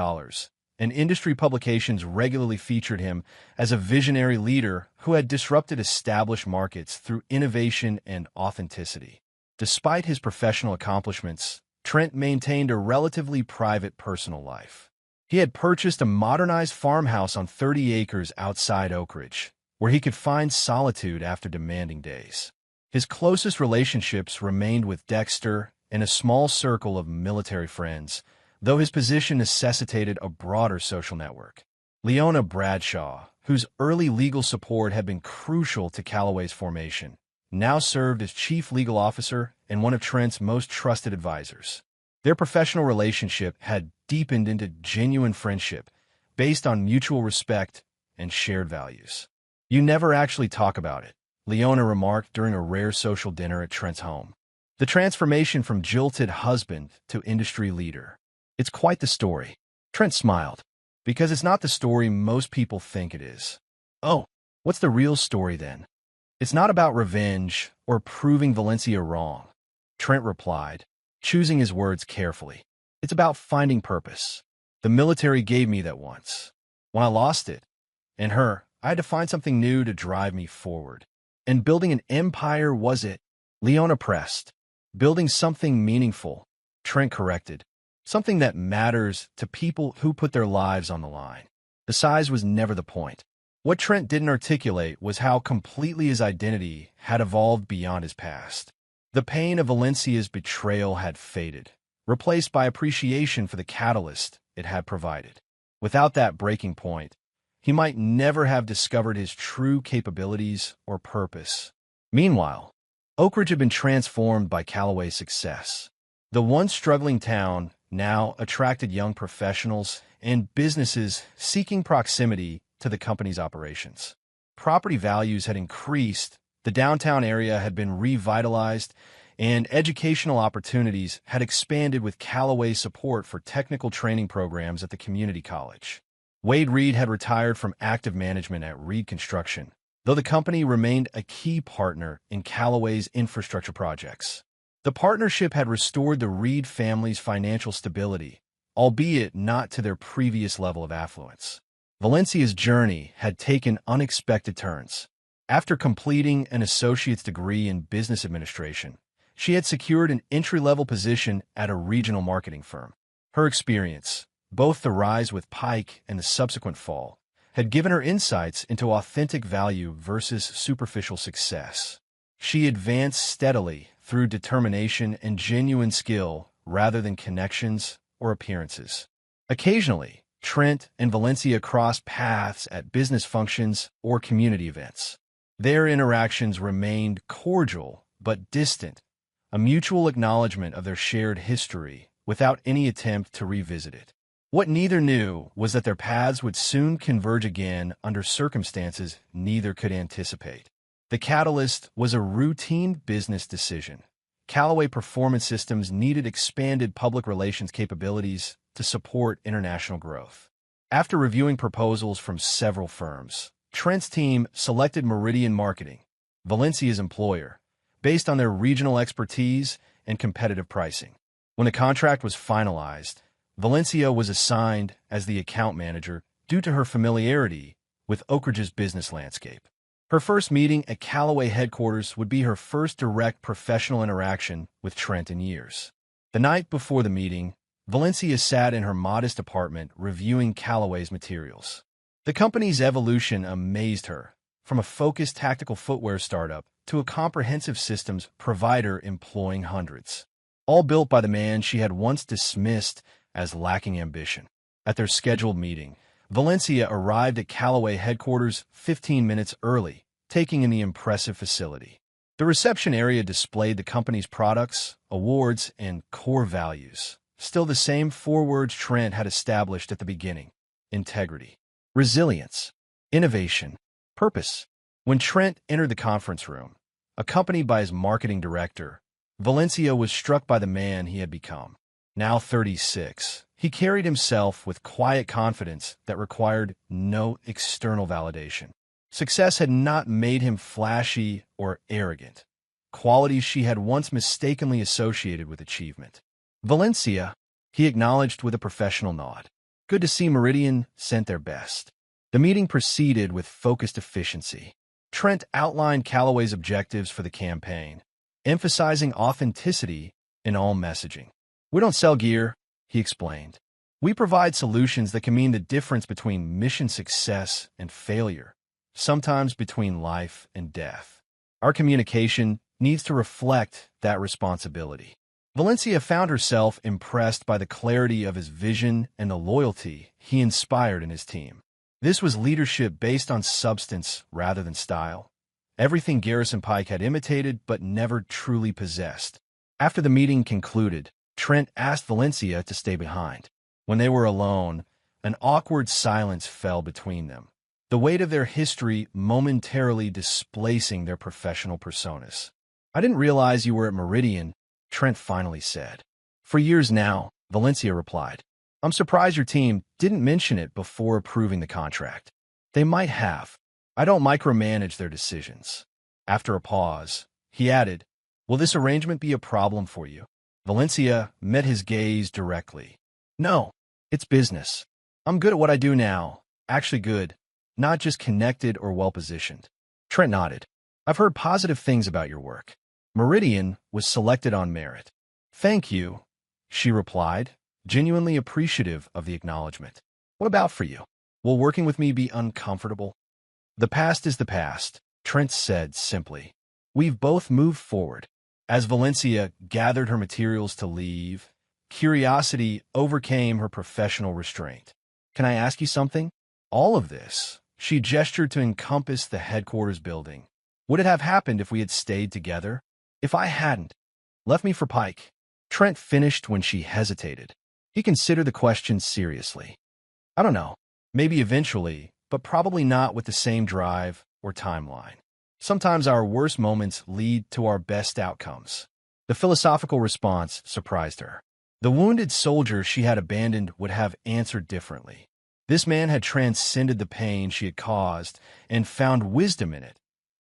and industry publications regularly featured him as a visionary leader who had disrupted established markets through innovation and authenticity. Despite his professional accomplishments, Trent maintained a relatively private personal life. He had purchased a modernized farmhouse on 30 acres outside Oak Ridge, where he could find solitude after demanding days. His closest relationships remained with Dexter and a small circle of military friends, though his position necessitated a broader social network. Leona Bradshaw, whose early legal support had been crucial to Callaway's formation, now served as chief legal officer and one of Trent's most trusted advisors. Their professional relationship had deepened into genuine friendship based on mutual respect and shared values. "You never actually talk about it," Leona remarked during a rare social dinner at Trent's home. The transformation from jilted husband to industry leader. "It's quite the story." Trent smiled, because it's not the story most people think it is. "Oh, what's the real story then?" "It's not about revenge or proving Valencia wrong," Trent replied, choosing his words carefully. "It's about finding purpose. The military gave me that once. When I lost it, and her, I had to find something new to drive me forward. And building an empire was it." Leona pressed. "Building something meaningful," Trent corrected. "Something that matters to people who put their lives on the line. The size was never the point." What Trent didn't articulate was how completely his identity had evolved beyond his past. The pain of Valencia's betrayal had faded, replaced by appreciation for the catalyst it had provided. Without that breaking point, he might never have discovered his true capabilities or purpose. Meanwhile, Oak Ridge had been transformed by Callaway's success. The once struggling town now attracted young professionals and businesses seeking proximity to the company's operations. Property values had increased, the downtown area had been revitalized, and educational opportunities had expanded with Callaway's support for technical training programs at the community college. Wade Reed had retired from active management at Reed Construction, though the company remained a key partner in Callaway's infrastructure projects. The partnership had restored the Reed family's financial stability, albeit not to their previous level of affluence. Valencia's journey had taken unexpected turns. After completing an associate's degree in business administration, she had secured an entry-level position at a regional marketing firm. Her experience, both the rise with Pike and the subsequent fall, had given her insights into authentic value versus superficial success. She advanced steadily through determination and genuine skill rather than connections or appearances. Occasionally, Trent and Valencia crossed paths at business functions or community events. Their interactions remained cordial but distant, a mutual acknowledgement of their shared history without any attempt to revisit it. What neither knew was that their paths would soon converge again under circumstances neither could anticipate. The catalyst was a routine business decision. Callaway Performance Systems needed expanded public relations capabilities to support international growth. After reviewing proposals from several firms, Trent's team selected Meridian Marketing, Valencia's employer, based on their regional expertise and competitive pricing. When the contract was finalized, Valencia was assigned as the account manager due to her familiarity with Oak Ridge's business landscape. Her first meeting at Callaway headquarters would be her first direct professional interaction with Trent in years. The night before the meeting, Valencia sat in her modest apartment reviewing Callaway's materials. The company's evolution amazed her, from a focused tactical footwear startup to a comprehensive systems provider employing hundreds, all built by the man she had once dismissed as lacking ambition. At their scheduled meeting, Valencia arrived at Callaway headquarters 15 minutes early, taking in the impressive facility. The reception area displayed the company's products, awards, and core values, still the same four words Trent had established at the beginning: integrity, resilience, innovation, purpose. When Trent entered the conference room, accompanied by his marketing director, Valencia was struck by the man he had become. Now 36, he carried himself with quiet confidence that required no external validation. Success had not made him flashy or arrogant, qualities she had once mistakenly associated with achievement. Valencia, he acknowledged with a professional nod. Good to see Meridian sent their best. The meeting proceeded with focused efficiency. Trent outlined Callaway's objectives for the campaign, emphasizing authenticity in all messaging. "We don't sell gear," he explained. "We provide solutions that can mean the difference between mission success and failure, sometimes between life and death. Our communication needs to reflect that responsibility." Valencia found herself impressed by the clarity of his vision and the loyalty he inspired in his team. This was leadership based on substance rather than style, everything Garrison Pike had imitated but never truly possessed. After the meeting concluded, Trent asked Valencia to stay behind. When they were alone, an awkward silence fell between them, the weight of their history momentarily displacing their professional personas. "I didn't realize you were at Meridian," Trent finally said. "For years now," Valencia replied. "I'm surprised your team didn't mention it before approving the contract." "They might have. I don't micromanage their decisions." After a pause, he added, "Will this arrangement be a problem for you?" Valencia met his gaze directly. "No, it's business. I'm good at what I do now. Actually good, not just connected or well-positioned." Trent nodded. "I've heard positive things about your work. Meridian was selected on merit." "Thank you," she replied, genuinely appreciative of the acknowledgement. "What about for you? Will working with me be uncomfortable?" The past is the past, Trent said simply. We've both moved forward. As Valencia gathered her materials to leave, curiosity overcame her professional restraint. Can I ask you something? All of this, she gestured to encompass the headquarters building. Would it have happened if we had stayed together? If I hadn't left me for Pike? Trent finished when she hesitated. He considered the question seriously. I don't know. Maybe eventually, but probably not with the same drive or timeline. Sometimes our worst moments lead to our best outcomes. The philosophical response surprised her. The wounded soldier she had abandoned would have answered differently. This man had transcended the pain she had caused and found wisdom in it,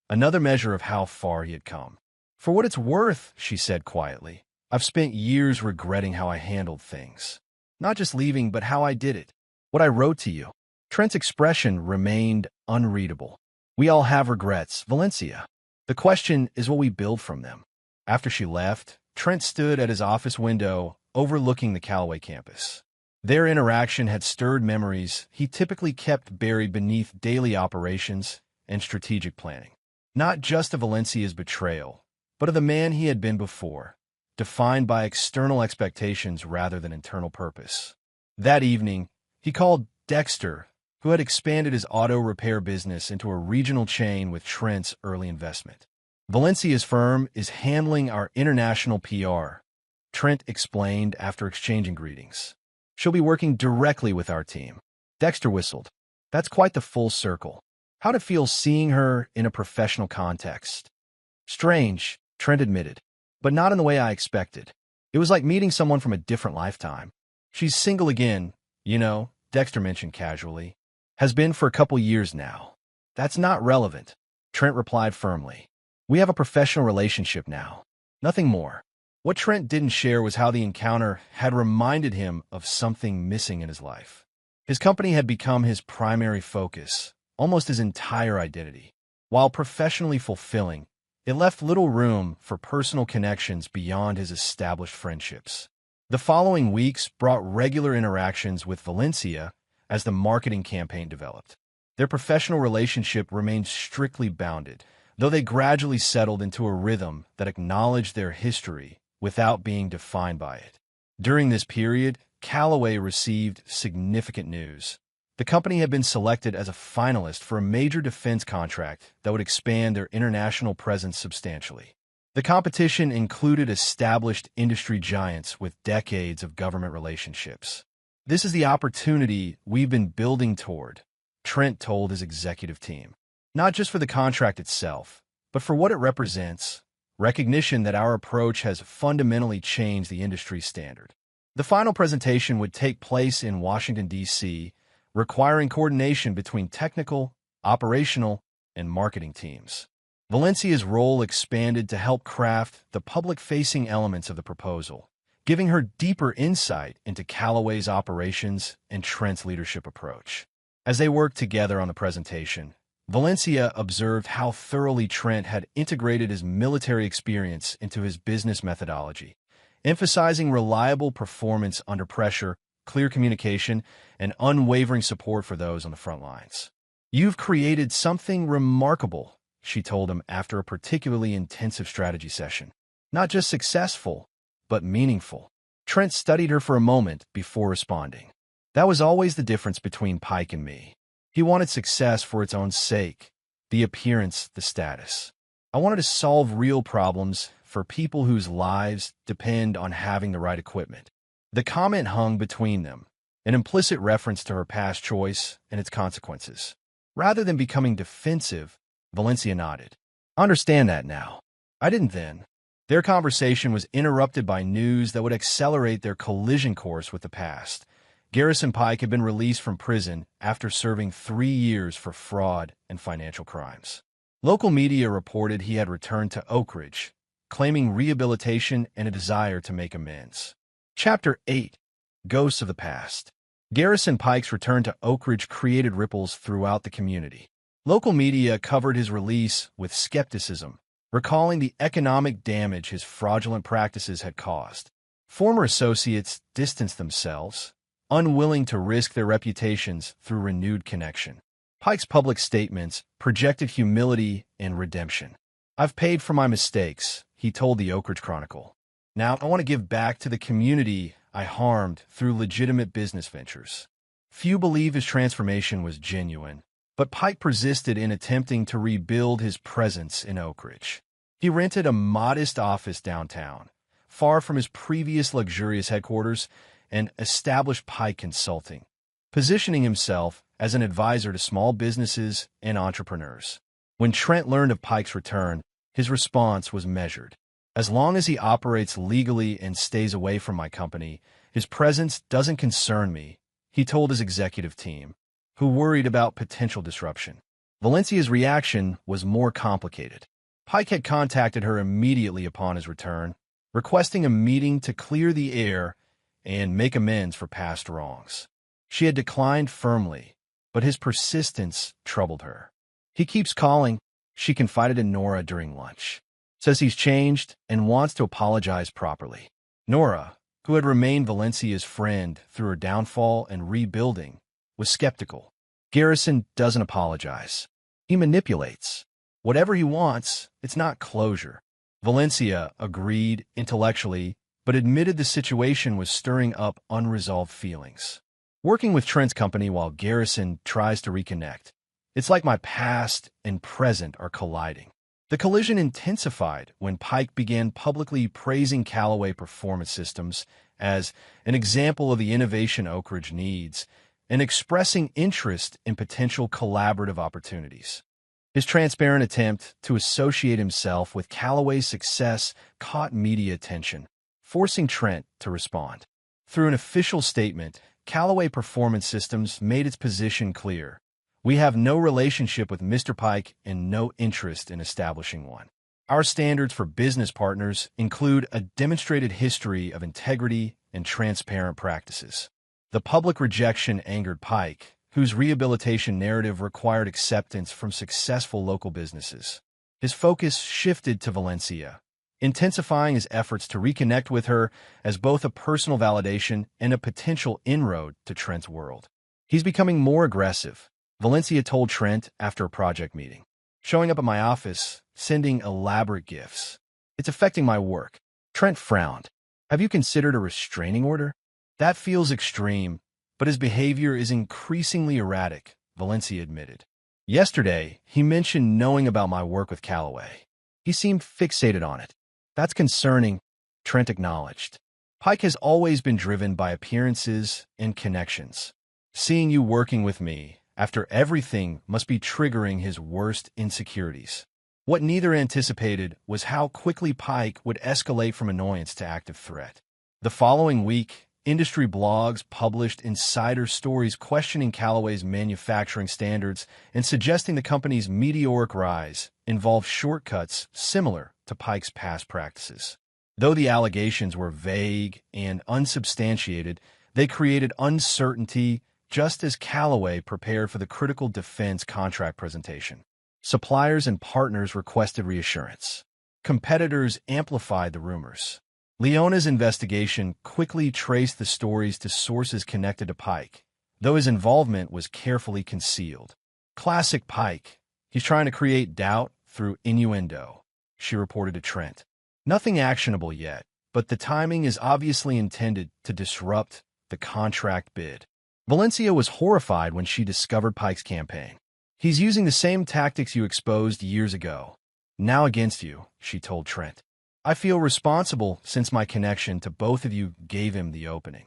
another measure of how far he had come. For what it's worth, she said quietly, I've spent years regretting how I handled things. Not just leaving, but how I did it. What I wrote to you. Trent's expression remained unreadable. We all have regrets, Valencia. The question is what we build from them. After she left, Trent stood at his office window overlooking the Callaway campus. Their interaction had stirred memories he typically kept buried beneath daily operations and strategic planning. Not just of Valencia's betrayal, but of the man he had been before, defined by external expectations rather than internal purpose. That evening, he called Dexter, who had expanded his auto repair business into a regional chain with Trent's early investment. Valencia's firm is handling our international PR, Trent explained after exchanging greetings. She'll be working directly with our team. Dexter whistled. That's quite the full circle. How'd it feel seeing her in a professional context? Strange, Trent admitted, but not in the way I expected. It was like meeting someone from a different lifetime. She's single again, Dexter mentioned casually. Has been for a couple years now. That's not relevant, Trent replied firmly. We have a professional relationship now. Nothing more. What Trent didn't share was how the encounter had reminded him of something missing in his life. His company had become his primary focus, almost his entire identity. While professionally fulfilling, it left little room for personal connections beyond his established friendships. The following weeks brought regular interactions with Valencia as the marketing campaign developed. Their professional relationship remained strictly bounded, though they gradually settled into a rhythm that acknowledged their history without being defined by it. During this period, Callaway received significant news. The company had been selected as a finalist for a major defense contract that would expand their international presence substantially. The competition included established industry giants with decades of government relationships. This is the opportunity we've been building toward, Trent told his executive team. Not just for the contract itself, but for what it represents, recognition that our approach has fundamentally changed the industry standard. The final presentation would take place in Washington, D.C., requiring coordination between technical, operational, and marketing teams. Valencia's role expanded to help craft the public-facing elements of the proposal, giving her deeper insight into Callaway's operations and Trent's leadership approach. As they worked together on the presentation, Valencia observed how thoroughly Trent had integrated his military experience into his business methodology, emphasizing reliable performance under pressure, clear communication, and unwavering support for those on the front lines. You've created something remarkable, she told him after a particularly intensive strategy session. Not just successful, but meaningful. Trent studied her for a moment before responding. That was always the difference between Pike and me. He wanted success for its own sake, the appearance, the status. I wanted to solve real problems for people whose lives depend on having the right equipment. The comment hung between them, an implicit reference to her past choice and its consequences. Rather than becoming defensive, Valencia nodded. I understand that now. I didn't then. Their conversation was interrupted by news that would accelerate their collision course with the past. Garrison Pike had been released from prison after serving 3 years for fraud and financial crimes. Local media reported he had returned to Oak Ridge, claiming rehabilitation and a desire to make amends. Chapter 8. Ghosts of the Past. Garrison Pike's return to Oak Ridge created ripples throughout the community. Local media covered his release with skepticism, recalling the economic damage his fraudulent practices had caused. Former associates distanced themselves, unwilling to risk their reputations through renewed connection. Pike's public statements projected humility and redemption. "I've paid for my mistakes," he told the Oak Ridge Chronicle. "Now I want to give back to the community I harmed through legitimate business ventures." Few believe his transformation was genuine, but Pike persisted in attempting to rebuild his presence in Oak Ridge. He rented a modest office downtown, far from his previous luxurious headquarters, and established Pike Consulting, positioning himself as an advisor to small businesses and entrepreneurs. When Trent learned of Pike's return, his response was measured. "As long as he operates legally and stays away from my company, his presence doesn't concern me," he told his executive team, who worried about potential disruption. Valencia's reaction was more complicated. Pike had contacted her immediately upon his return, requesting a meeting to clear the air and make amends for past wrongs. She had declined firmly, but his persistence troubled her. "He keeps calling," she confided in Nora during lunch. "Says he's changed and wants to apologize properly." Nora, who had remained Valencia's friend through her downfall and rebuilding, was skeptical. "Garrison doesn't apologize. He manipulates. Whatever he wants, it's not closure." Valencia agreed intellectually, but admitted the situation was stirring up unresolved feelings. "Working with Trent's company while Garrison tries to reconnect. It's like my past and present are colliding." The collision intensified when Pike began publicly praising Callaway Performance Systems as an example of the innovation Oak Ridge needs and expressing interest in potential collaborative opportunities. His transparent attempt to associate himself with Callaway's success caught media attention, forcing Trent to respond. Through an official statement, Callaway Performance Systems made its position clear. "We have no relationship with Mr. Pike and no interest in establishing one. Our standards for business partners include a demonstrated history of integrity and transparent practices." The public rejection angered Pike, whose rehabilitation narrative required acceptance from successful local businesses. His focus shifted to Valencia, intensifying his efforts to reconnect with her as both a personal validation and a potential inroad to Trent's world. "He's becoming more aggressive," Valencia told Trent after a project meeting. "Showing up at my office, sending elaborate gifts. It's affecting my work." Trent frowned. "Have you considered a restraining order?" "That feels extreme, but his behavior is increasingly erratic," Valencia admitted. "Yesterday, he mentioned knowing about my work with Callaway. He seemed fixated on it." "That's concerning," Trent acknowledged. "Pike has always been driven by appearances and connections. Seeing you working with me after everything must be triggering his worst insecurities." What neither anticipated was how quickly Pike would escalate from annoyance to active threat. The following week, industry blogs published insider stories questioning Callaway's manufacturing standards and suggesting the company's meteoric rise involved shortcuts similar to Pike's past practices. Though the allegations were vague and unsubstantiated, they created uncertainty just as Callaway prepared for the critical defense contract presentation. Suppliers and partners requested reassurance. Competitors amplified the rumors. Leona's investigation quickly traced the stories to sources connected to Pike, though his involvement was carefully concealed. "Classic Pike. He's trying to create doubt through innuendo," she reported to Trent. "Nothing actionable yet, but the timing is obviously intended to disrupt the contract bid." Valencia was horrified when she discovered Pike's campaign. "He's using the same tactics you exposed years ago. Now against you," she told Trent. "I feel responsible since my connection to both of you gave him the opening."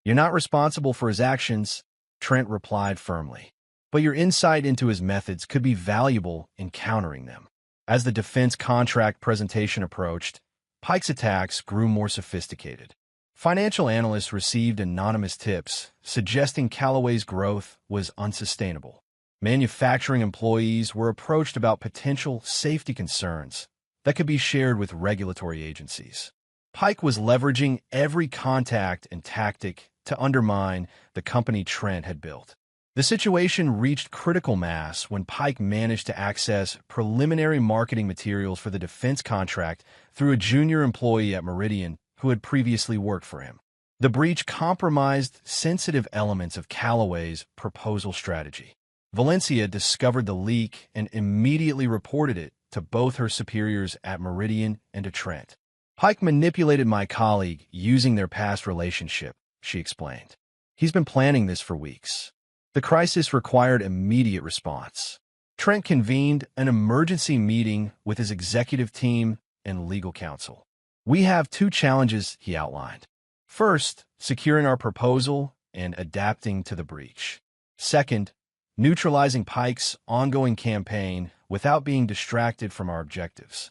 "You're not responsible for his actions," Trent replied firmly. "But your insight into his methods could be valuable in countering them." As the defense contract presentation approached, Pike's attacks grew more sophisticated. Financial analysts received anonymous tips suggesting Callaway's growth was unsustainable. Manufacturing employees were approached about potential safety concerns that could be shared with regulatory agencies. Pike was leveraging every contact and tactic to undermine the company Trent had built. The situation reached critical mass when Pike managed to access preliminary marketing materials for the defense contract through a junior employee at Meridian who had previously worked for him. The breach compromised sensitive elements of Callaway's proposal strategy. Valencia discovered the leak and immediately reported it to both her superiors at Meridian and to Trent. Pike manipulated my colleague using their past relationship, she explained. He's been planning this for weeks. The crisis required immediate response. Trent convened an emergency meeting with his executive team and legal counsel. We have two challenges, he outlined. First, securing our proposal and adapting to the breach. Second, neutralizing Pike's ongoing campaign without being distracted from our objectives.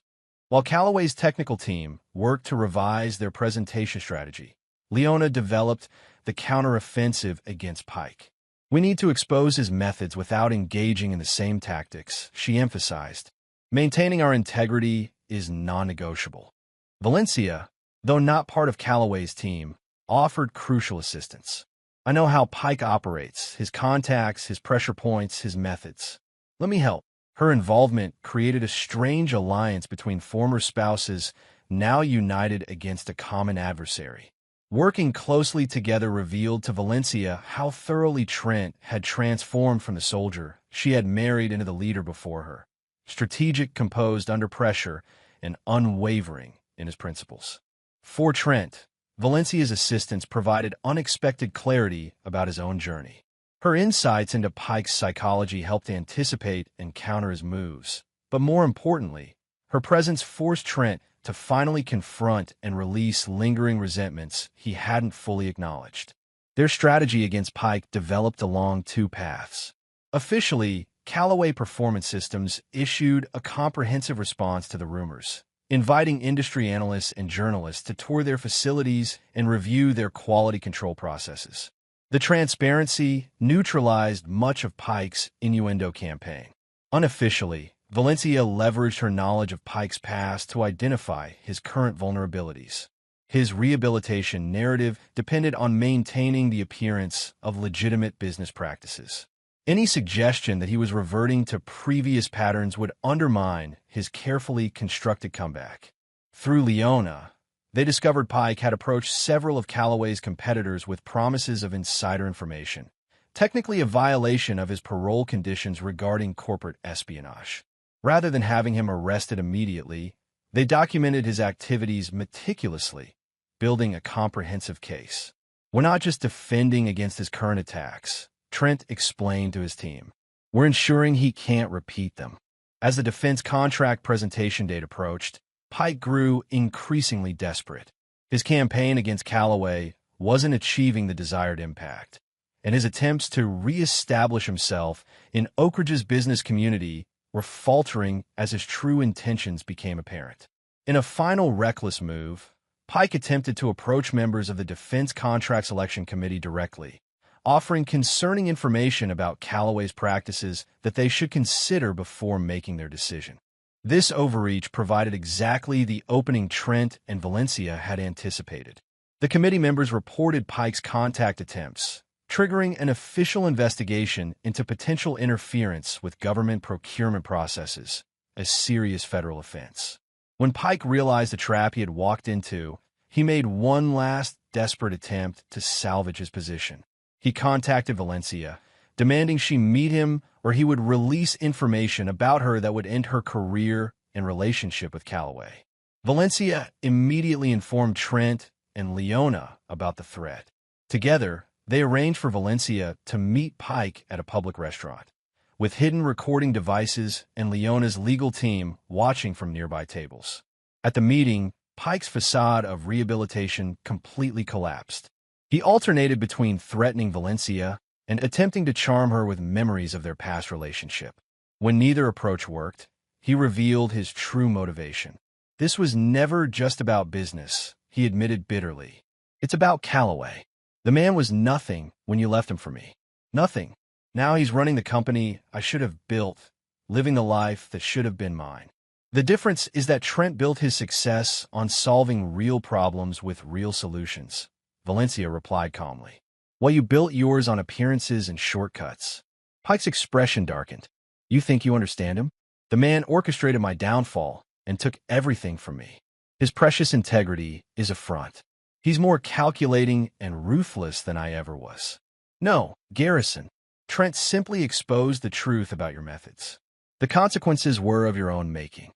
While Callaway's technical team worked to revise their presentation strategy, Leona developed the counteroffensive against Pike. We need to expose his methods without engaging in the same tactics, she emphasized. Maintaining our integrity is non-negotiable. Valencia, though not part of Callaway's team, offered crucial assistance. I know how Pike operates, his contacts, his pressure points, his methods. Let me help. Her involvement created a strange alliance between former spouses now united against a common adversary. Working closely together revealed to Valencia how thoroughly Trent had transformed from the soldier she had married into the leader before her. Strategic, composed under pressure, and unwavering in his principles. For Trent, Valencia's assistance provided unexpected clarity about his own journey. Her insights into Pike's psychology helped anticipate and counter his moves. But more importantly, her presence forced Trent to finally confront and release lingering resentments he hadn't fully acknowledged. Their strategy against Pike developed along two paths. Officially, Callaway Performance Systems issued a comprehensive response to the rumors, inviting industry analysts and journalists to tour their facilities and review their quality control processes. The transparency neutralized much of Pike's innuendo campaign. Unofficially, Valencia leveraged her knowledge of Pike's past to identify his current vulnerabilities. His rehabilitation narrative depended on maintaining the appearance of legitimate business practices. Any suggestion that he was reverting to previous patterns would undermine his carefully constructed comeback. Through Leona, they discovered Pike had approached several of Callaway's competitors with promises of insider information, technically a violation of his parole conditions regarding corporate espionage. Rather than having him arrested immediately, they documented his activities meticulously, building a comprehensive case. We're not just defending against his current attacks, Trent explained to his team. We're ensuring he can't repeat them. As the defense contract presentation date approached, Pike grew increasingly desperate. His campaign against Callaway wasn't achieving the desired impact, and his attempts to re-establish himself in Oak Ridge's business community were faltering as his true intentions became apparent. In a final reckless move, Pike attempted to approach members of the Defense Contract Selection Committee directly, offering concerning information about Callaway's practices that they should consider before making their decision. This overreach provided exactly the opening Trent and Valencia had anticipated. The committee members reported Pike's contact attempts, triggering an official investigation into potential interference with government procurement processes, a serious federal offense. When Pike realized the trap he had walked into, he made one last desperate attempt to salvage his position. He contacted Valencia, demanding she meet him or he would release information about her that would end her career and relationship with Callaway. Valencia immediately informed Trent and Leona about the threat. Together, they arranged for Valencia to meet Pike at a public restaurant, with hidden recording devices and Leona's legal team watching from nearby tables. At the meeting, Pike's facade of rehabilitation completely collapsed. He alternated between threatening Valencia and attempting to charm her with memories of their past relationship. When neither approach worked, he revealed his true motivation. This was never just about business, he admitted bitterly. It's about Callaway. The man was nothing when you left him for me. Nothing. Now he's running the company I should have built, living the life that should have been mine. The difference is that Trent built his success on solving real problems with real solutions, Valencia replied calmly, while you built yours on appearances and shortcuts. Pike's expression darkened. You think you understand him? The man orchestrated my downfall and took everything from me. His precious integrity is a front. He's more calculating and ruthless than I ever was. No, Garrison, Trent simply exposed the truth about your methods. The consequences were of your own making.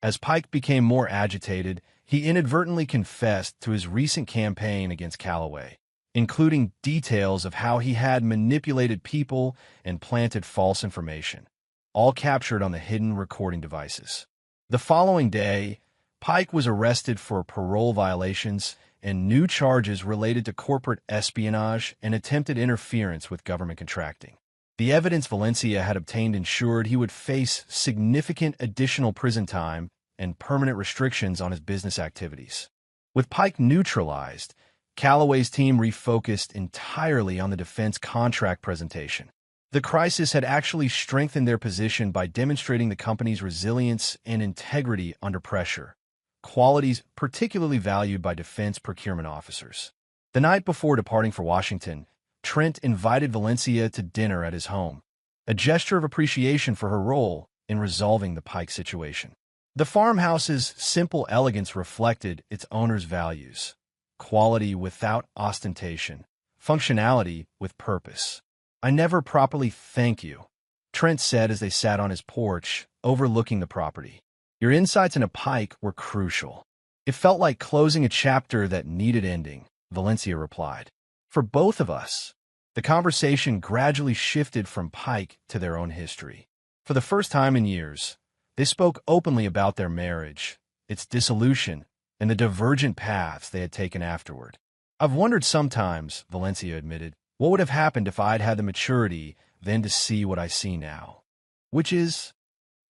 As Pike became more agitated, he inadvertently confessed to his recent campaign against Calloway, including details of how he had manipulated people and planted false information, all captured on the hidden recording devices. The following day, Pike was arrested for parole violations and new charges related to corporate espionage and attempted interference with government contracting. The evidence Valencia had obtained ensured he would face significant additional prison time and permanent restrictions on his business activities. With Pike neutralized, Calloway's team refocused entirely on the defense contract presentation. The crisis had actually strengthened their position by demonstrating the company's resilience and integrity under pressure, qualities particularly valued by defense procurement officers. The night before departing for Washington, Trent invited Valencia to dinner at his home, a gesture of appreciation for her role in resolving the Pike situation. The farmhouse's simple elegance reflected its owner's values: quality without ostentation, functionality with purpose. "I never properly thank you," Trent said as they sat on his porch, overlooking the property. "Your insights into Pike were crucial." "It felt like closing a chapter that needed ending," Valencia replied. "For both of us." The conversation gradually shifted from Pike to their own history. For the first time in years, they spoke openly about their marriage, its dissolution, and the divergent paths they had taken afterward. "I've wondered sometimes," Valencia admitted, "what would have happened if I'd had the maturity then to see what I see now. Which is,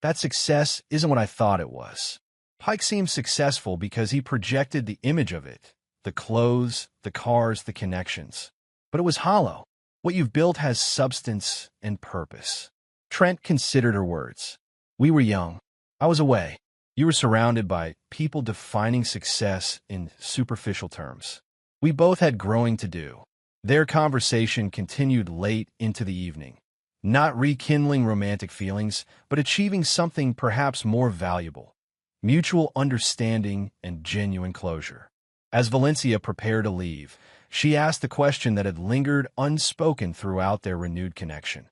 that success isn't what I thought it was." Pike seemed successful because he projected the image of it, the clothes, the cars, the connections. But it was hollow. What you've built has substance and purpose. Trent considered her words. "We were young. I was away. You were surrounded by people defining success in superficial terms. We both had growing to do." Their conversation continued late into the evening, not rekindling romantic feelings, but achieving something perhaps more valuable: mutual understanding and genuine closure. As Valencia prepared to leave, she asked the question that had lingered unspoken throughout their renewed connection.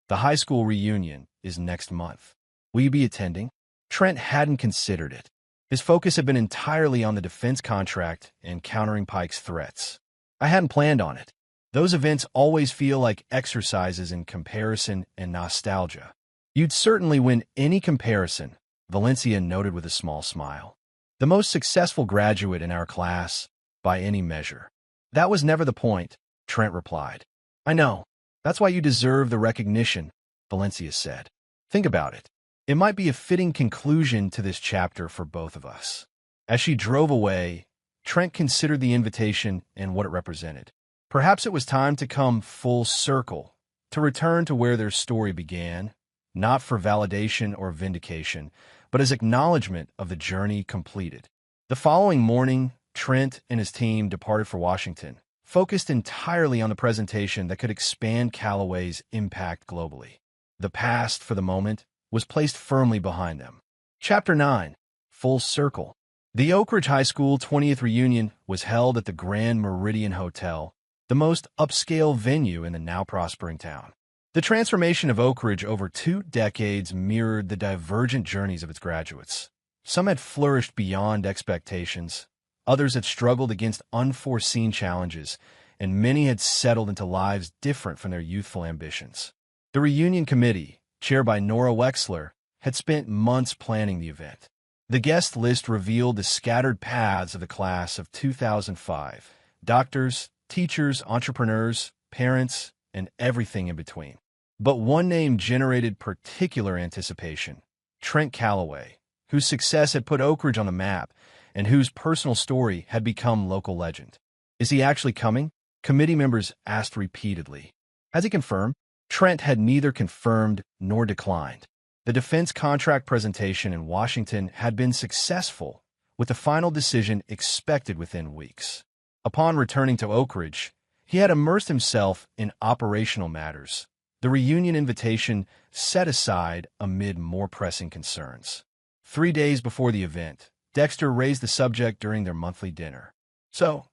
"The high school reunion is next month. Will you be attending?" Trent hadn't considered it. His focus had been entirely on the defense contract and countering Pike's threats. "I hadn't planned on it. Those events always feel like exercises in comparison and nostalgia." "You'd certainly win any comparison," Valencia noted with a small smile. "The most successful graduate in our class, by any measure." "That was never the point," Trent replied. "I know. That's why you deserve the recognition," Valencia said. "Think about it. It might be a fitting conclusion to this chapter for both of us." As she drove away, Trent considered the invitation and what it represented. Perhaps it was time to come full circle, to return to where their story began, not for validation or vindication, but as acknowledgement of the journey completed. The following morning, Trent and his team departed for Washington, focused entirely on the presentation that could expand Calloway's impact globally. The past, for the moment, was placed firmly behind them. Chapter 9. Full Circle. The Oak Ridge High School 20th reunion was held at the Grand Meridian Hotel, the most upscale venue in the now prospering town. The transformation of Oak Ridge over 2 decades mirrored the divergent journeys of its graduates. Some had flourished beyond expectations, others had struggled against unforeseen challenges, and many had settled into lives different from their youthful ambitions. The reunion committee, chaired by Nora Wexler, had spent months planning the event. The guest list revealed the scattered paths of the class of 2005: doctors, teachers, entrepreneurs, parents, and everything in between. But one name generated particular anticipation: Trent Calloway, whose success had put Oak Ridge on the map and whose personal story had become local legend. "Is he actually coming?" committee members asked repeatedly. "Has he confirmed?" Trent had neither confirmed nor declined. The defense contract presentation in Washington had been successful, with the final decision expected within weeks. Upon returning to Oak Ridge, he had immersed himself in operational matters, the reunion invitation set aside amid more pressing concerns. 3 days before the event, Dexter raised the subject during their monthly dinner. "So,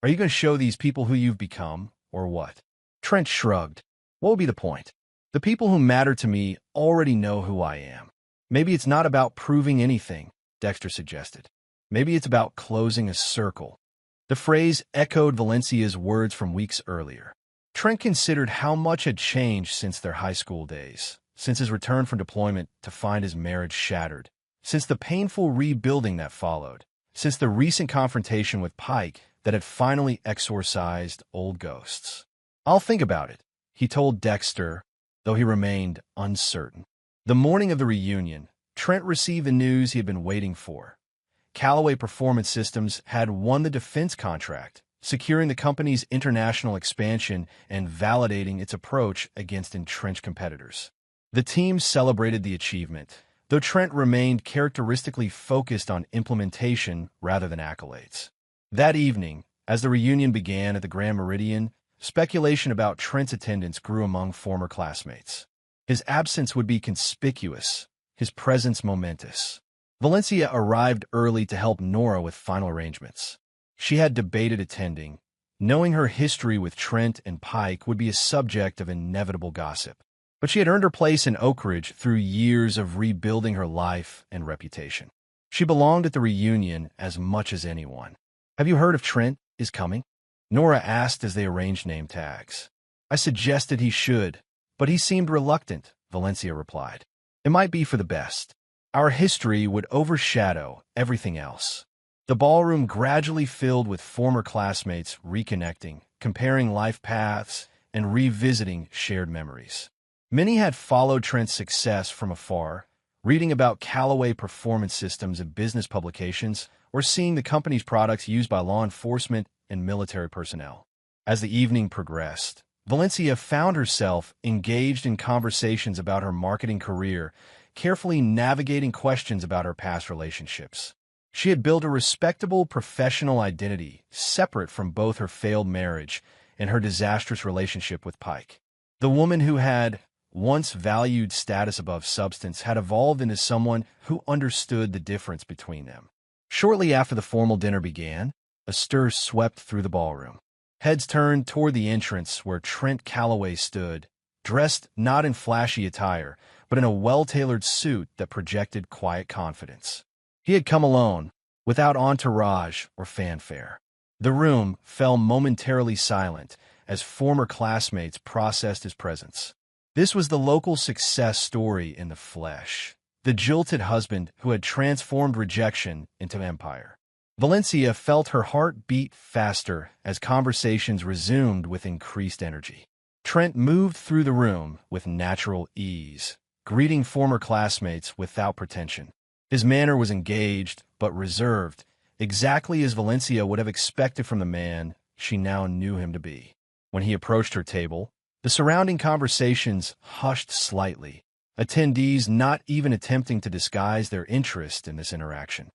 are you going to show these people who you've become, or what?" Trent shrugged. What would be the point? The people who matter to me already know who I am. Maybe it's not about proving anything, Dexter suggested. Maybe it's about closing a circle. The phrase echoed Valencia's words from weeks earlier. Trent considered how much had changed since their high school days, since his return from deployment to find his marriage shattered, since the painful rebuilding that followed, since the recent confrontation with Pike that had finally exorcised old ghosts. "I'll think about it," he told Dexter, though he remained uncertain. The morning of the reunion, Trent received the news he had been waiting for. Callaway Performance Systems had won the defense contract, securing the company's international expansion and validating its approach against entrenched competitors. The team celebrated the achievement, though Trent remained characteristically focused on implementation rather than accolades. That evening, as the reunion began at the Grand Meridian, speculation about Trent's attendance grew among former classmates. His absence would be conspicuous, his presence momentous. Valencia arrived early to help Nora with final arrangements. She had debated attending, knowing her history with Trent and Pike would be a subject of inevitable gossip. But she had earned her place in Oak Ridge through years of rebuilding her life and reputation. She belonged at the reunion as much as anyone. "Have you heard if Trent is coming?" Nora asked as they arranged name tags. "I suggested he should, but he seemed reluctant," Valencia replied. "It might be for the best. Our history would overshadow everything else." The ballroom gradually filled with former classmates reconnecting, comparing life paths, and revisiting shared memories. Many had followed Trent's success from afar, reading about Callaway Performance Systems in business publications or seeing the company's products used by law enforcement and military personnel. As the evening progressed, Valencia found herself engaged in conversations about her marketing career, carefully navigating questions about her past relationships. She had built a respectable professional identity separate from both her failed marriage and her disastrous relationship with Pike. The woman who had once valued status above substance had evolved into someone who understood the difference between them. Shortly after the formal dinner began, a stir swept through the ballroom. Heads turned toward the entrance where Trent Callaway stood, dressed not in flashy attire, but in a well-tailored suit that projected quiet confidence. He had come alone, without entourage or fanfare. The room fell momentarily silent as former classmates processed his presence. This was the local success story in the flesh, the jilted husband who had transformed rejection into empire. Valencia felt her heart beat faster as conversations resumed with increased energy. Trent moved through the room with natural ease, greeting former classmates without pretension. His manner was engaged but reserved, exactly as Valencia would have expected from the man she now knew him to be. When he approached her table, the surrounding conversations hushed slightly, attendees not even attempting to disguise their interest in this interaction.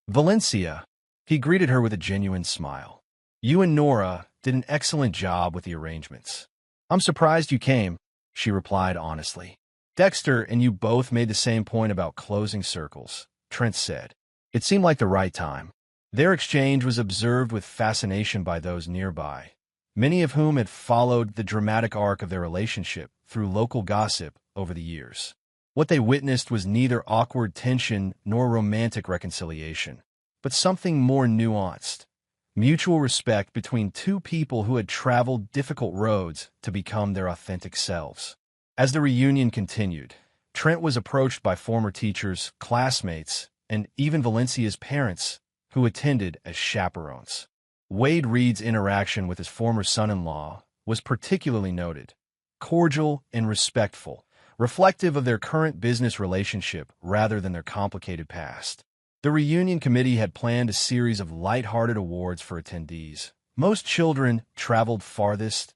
"Valencia," he greeted her with a genuine smile. "You and Nora did an excellent job with the arrangements." "I'm surprised you came," she replied honestly. "Dexter and you both made the same point about closing circles," Trent said. It seemed like the right time. Their exchange was observed with fascination by those nearby, many of whom had followed the dramatic arc of their relationship through local gossip over the years. What they witnessed was neither awkward tension nor romantic reconciliation, but something more nuanced, mutual respect between two people who had traveled difficult roads to become their authentic selves. As the reunion continued, Trent was approached by former teachers, classmates, and even Valencia's parents, who attended as chaperones. Wade Reed's interaction with his former son-in-law was particularly noted, cordial and respectful, reflective of their current business relationship rather than their complicated past. The reunion committee had planned a series of light-hearted awards for attendees. Most children traveled farthest,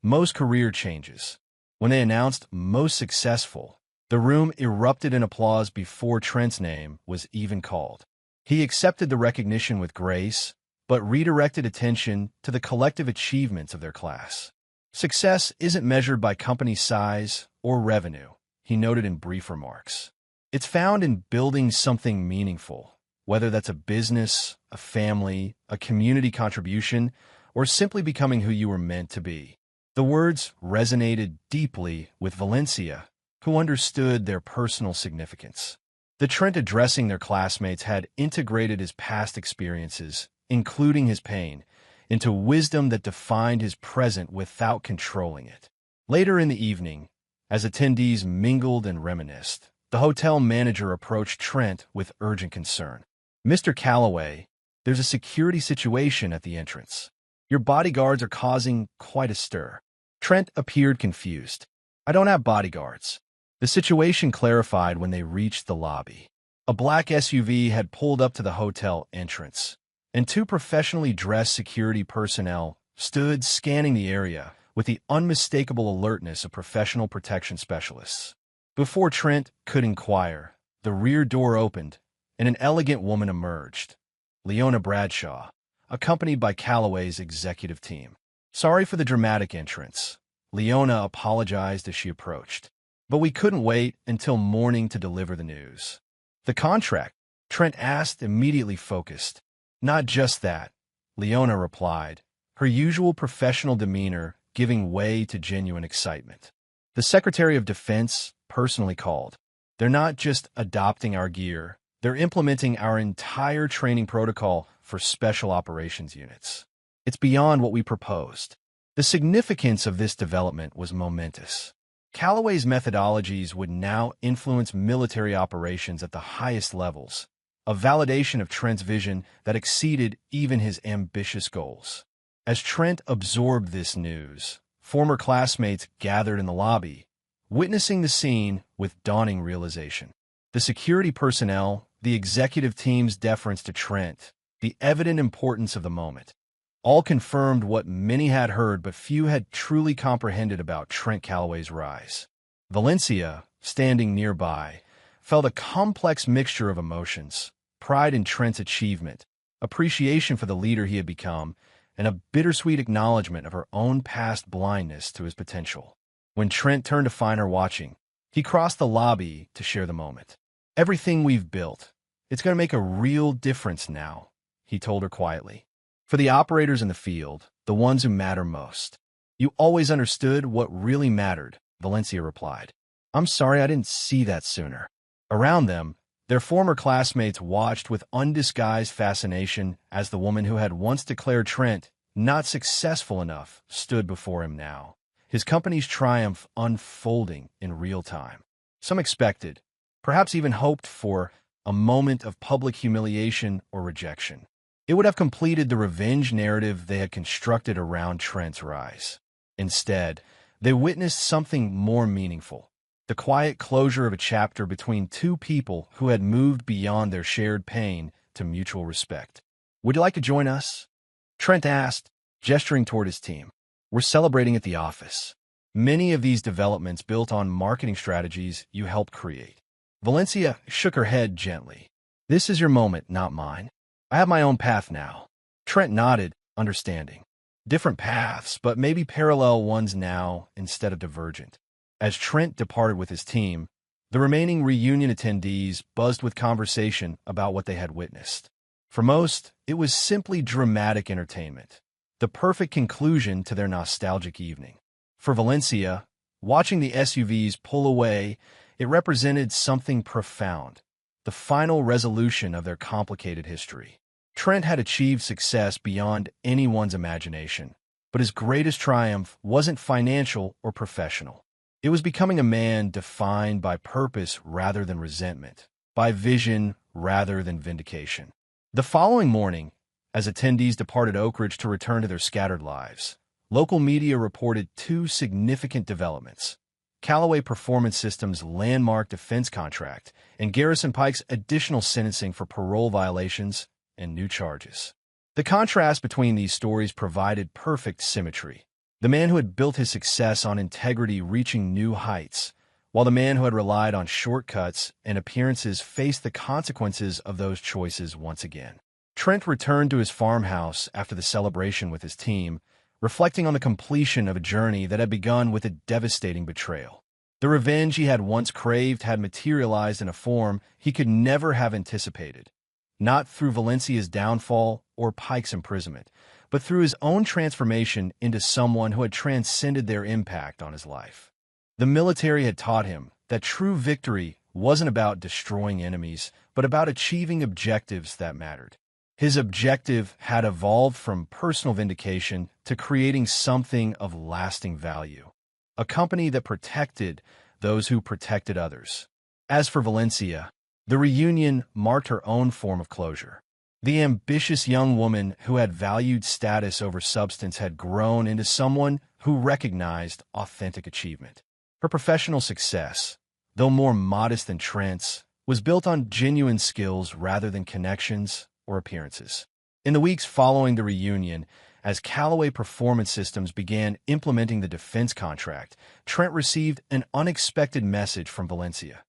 most career changes. When they announced most successful, the room erupted in applause before Trent's name was even called. He accepted the recognition with grace, but redirected attention to the collective achievements of their class. "Success isn't measured by company size or revenue," he noted in brief remarks. "It's found in building something meaningful, whether that's a business, a family, a community contribution, or simply becoming who you were meant to be." The words resonated deeply with Valencia, who understood their personal significance. The Trent addressing their classmates had integrated his past experiences, including his pain, into wisdom that defined his present without controlling it. Later in the evening, as attendees mingled and reminisced, the hotel manager approached Trent with urgent concern. "Mr. Calloway, there's a security situation at the entrance. Your bodyguards are causing quite a stir." Trent appeared confused. "I don't have bodyguards." The situation clarified when they reached the lobby. A black SUV had pulled up to the hotel entrance, and two professionally dressed security personnel stood scanning the area with the unmistakable alertness of professional protection specialists. Before Trent could inquire, the rear door opened, and an elegant woman emerged, Leona Bradshaw, accompanied by Calloway's executive team. "Sorry for the dramatic entrance," Leona apologized as she approached. "But we couldn't wait until morning to deliver the news." "The contract?" Trent asked, immediately focused. "Not just that," Leona replied, her usual professional demeanor giving way to genuine excitement. "The Secretary of Defense personally called. They're not just adopting our gear, they're implementing our entire training protocol for special operations units. It's beyond what we proposed." The significance of this development was momentous. Calloway's methodologies would now influence military operations at the highest levels, a validation of Trent's vision that exceeded even his ambitious goals. As Trent absorbed this news, former classmates gathered in the lobby, witnessing the scene with dawning realization. The security personnel, the executive team's deference to Trent, the evident importance of the moment, all confirmed what many had heard but few had truly comprehended about Trent Calloway's rise. Valencia, standing nearby, felt a complex mixture of emotions: pride in Trent's achievement, appreciation for the leader he had become, and a bittersweet acknowledgement of her own past blindness to his potential. When Trent turned to find her watching, he crossed the lobby to share the moment. "Everything we've built, it's going to make a real difference now," he told her quietly. "For the operators in the field, the ones who matter most." "You always understood what really mattered," Valencia replied. "I'm sorry I didn't see that sooner." Around them, their former classmates watched with undisguised fascination as the woman who had once declared Trent not successful enough stood before him now, his company's triumph unfolding in real time. Some expected, perhaps even hoped for, a moment of public humiliation or rejection. It would have completed the revenge narrative they had constructed around Trent's rise. Instead, they witnessed something more meaningful: the quiet closure of a chapter between two people who had moved beyond their shared pain to mutual respect. "Would you like to join us?" Trent asked, gesturing toward his team. "We're celebrating at the office. Many of these developments built on marketing strategies you helped create." Valencia shook her head gently. "This is your moment, not mine. I have my own path now." Trent nodded, understanding. Different paths, but maybe parallel ones now instead of divergent. As Trent departed with his team, the remaining reunion attendees buzzed with conversation about what they had witnessed. For most, it was simply dramatic entertainment, the perfect conclusion to their nostalgic evening. For Valencia, watching the SUVs pull away, it represented something profound: the final resolution of their complicated history. Trent had achieved success beyond anyone's imagination, but his greatest triumph wasn't financial or professional. It was becoming a man defined by purpose rather than resentment, by vision rather than vindication. The following morning, as attendees departed Oak Ridge to return to their scattered lives, local media reported two significant developments: Callaway Performance Systems' landmark defense contract and Garrison Pike's additional sentencing for parole violations and new charges. The contrast between these stories provided perfect symmetry. The man who had built his success on integrity reaching new heights, while the man who had relied on shortcuts and appearances faced the consequences of those choices once again. Trent returned to his farmhouse after the celebration with his team, reflecting on the completion of a journey that had begun with a devastating betrayal. The revenge he had once craved had materialized in a form he could never have anticipated, not through Valencia's downfall or Pike's imprisonment, but through his own transformation into someone who had transcended their impact on his life. The military had taught him that true victory wasn't about destroying enemies, but about achieving objectives that mattered. His objective had evolved from personal vindication to creating something of lasting value, a company that protected those who protected others. As for Valencia, the reunion marked her own form of closure. The ambitious young woman who had valued status over substance had grown into someone who recognized authentic achievement. Her professional success, though more modest than Trent's, was built on genuine skills rather than connections or appearances. In the weeks following the reunion, as Callaway Performance Systems began implementing the defense contract, Trent received an unexpected message from Valencia.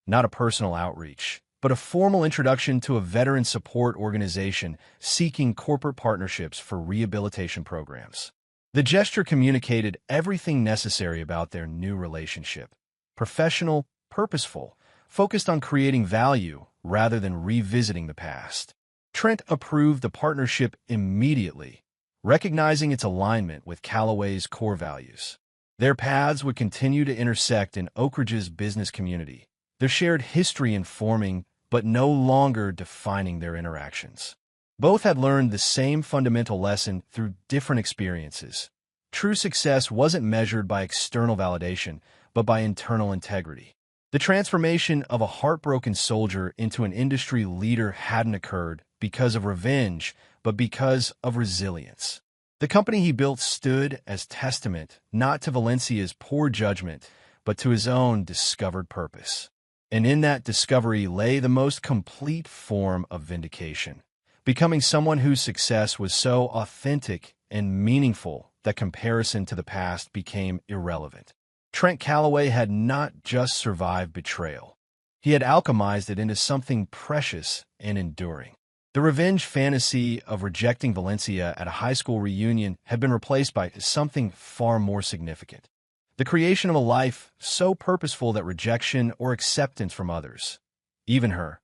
Not a personal outreach, but a formal introduction to a veteran support organization seeking corporate partnerships for rehabilitation programs. The gesture communicated everything necessary about their new relationship: professional, purposeful, focused on creating value rather than revisiting the past. Trent approved the partnership immediately, recognizing its alignment with Callaway's core values. Their paths would continue to intersect in Oak Ridge's business community, their shared history informing but no longer defining their interactions. Both had learned the same fundamental lesson through different experiences. True success wasn't measured by external validation, but by internal integrity. The transformation of a heartbroken soldier into an industry leader hadn't occurred because of revenge, but because of resilience. The company he built stood as testament not to Valencia's poor judgment, but to his own discovered purpose. And in that discovery lay the most complete form of vindication, becoming someone whose success was so authentic and meaningful that comparison to the past became irrelevant. Trent Callaway had not just survived betrayal. He had alchemized it into something precious and enduring. The revenge fantasy of rejecting Valencia at a high school reunion had been replaced by something far more significant: the creation of a life so purposeful that rejection or acceptance from others, even her,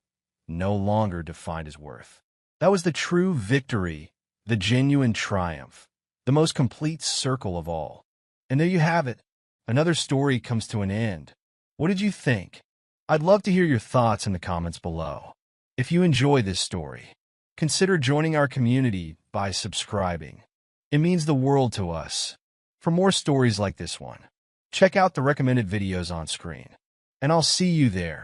no longer defined his worth. That was the true victory, the genuine triumph, the most complete circle of all. And there you have it. Another story comes to an end. What did you think? I'd love to hear your thoughts in the comments below. If you enjoy this story, consider joining our community by subscribing. It means the world to us. For more stories like this one, check out the recommended videos on screen, and I'll see you there.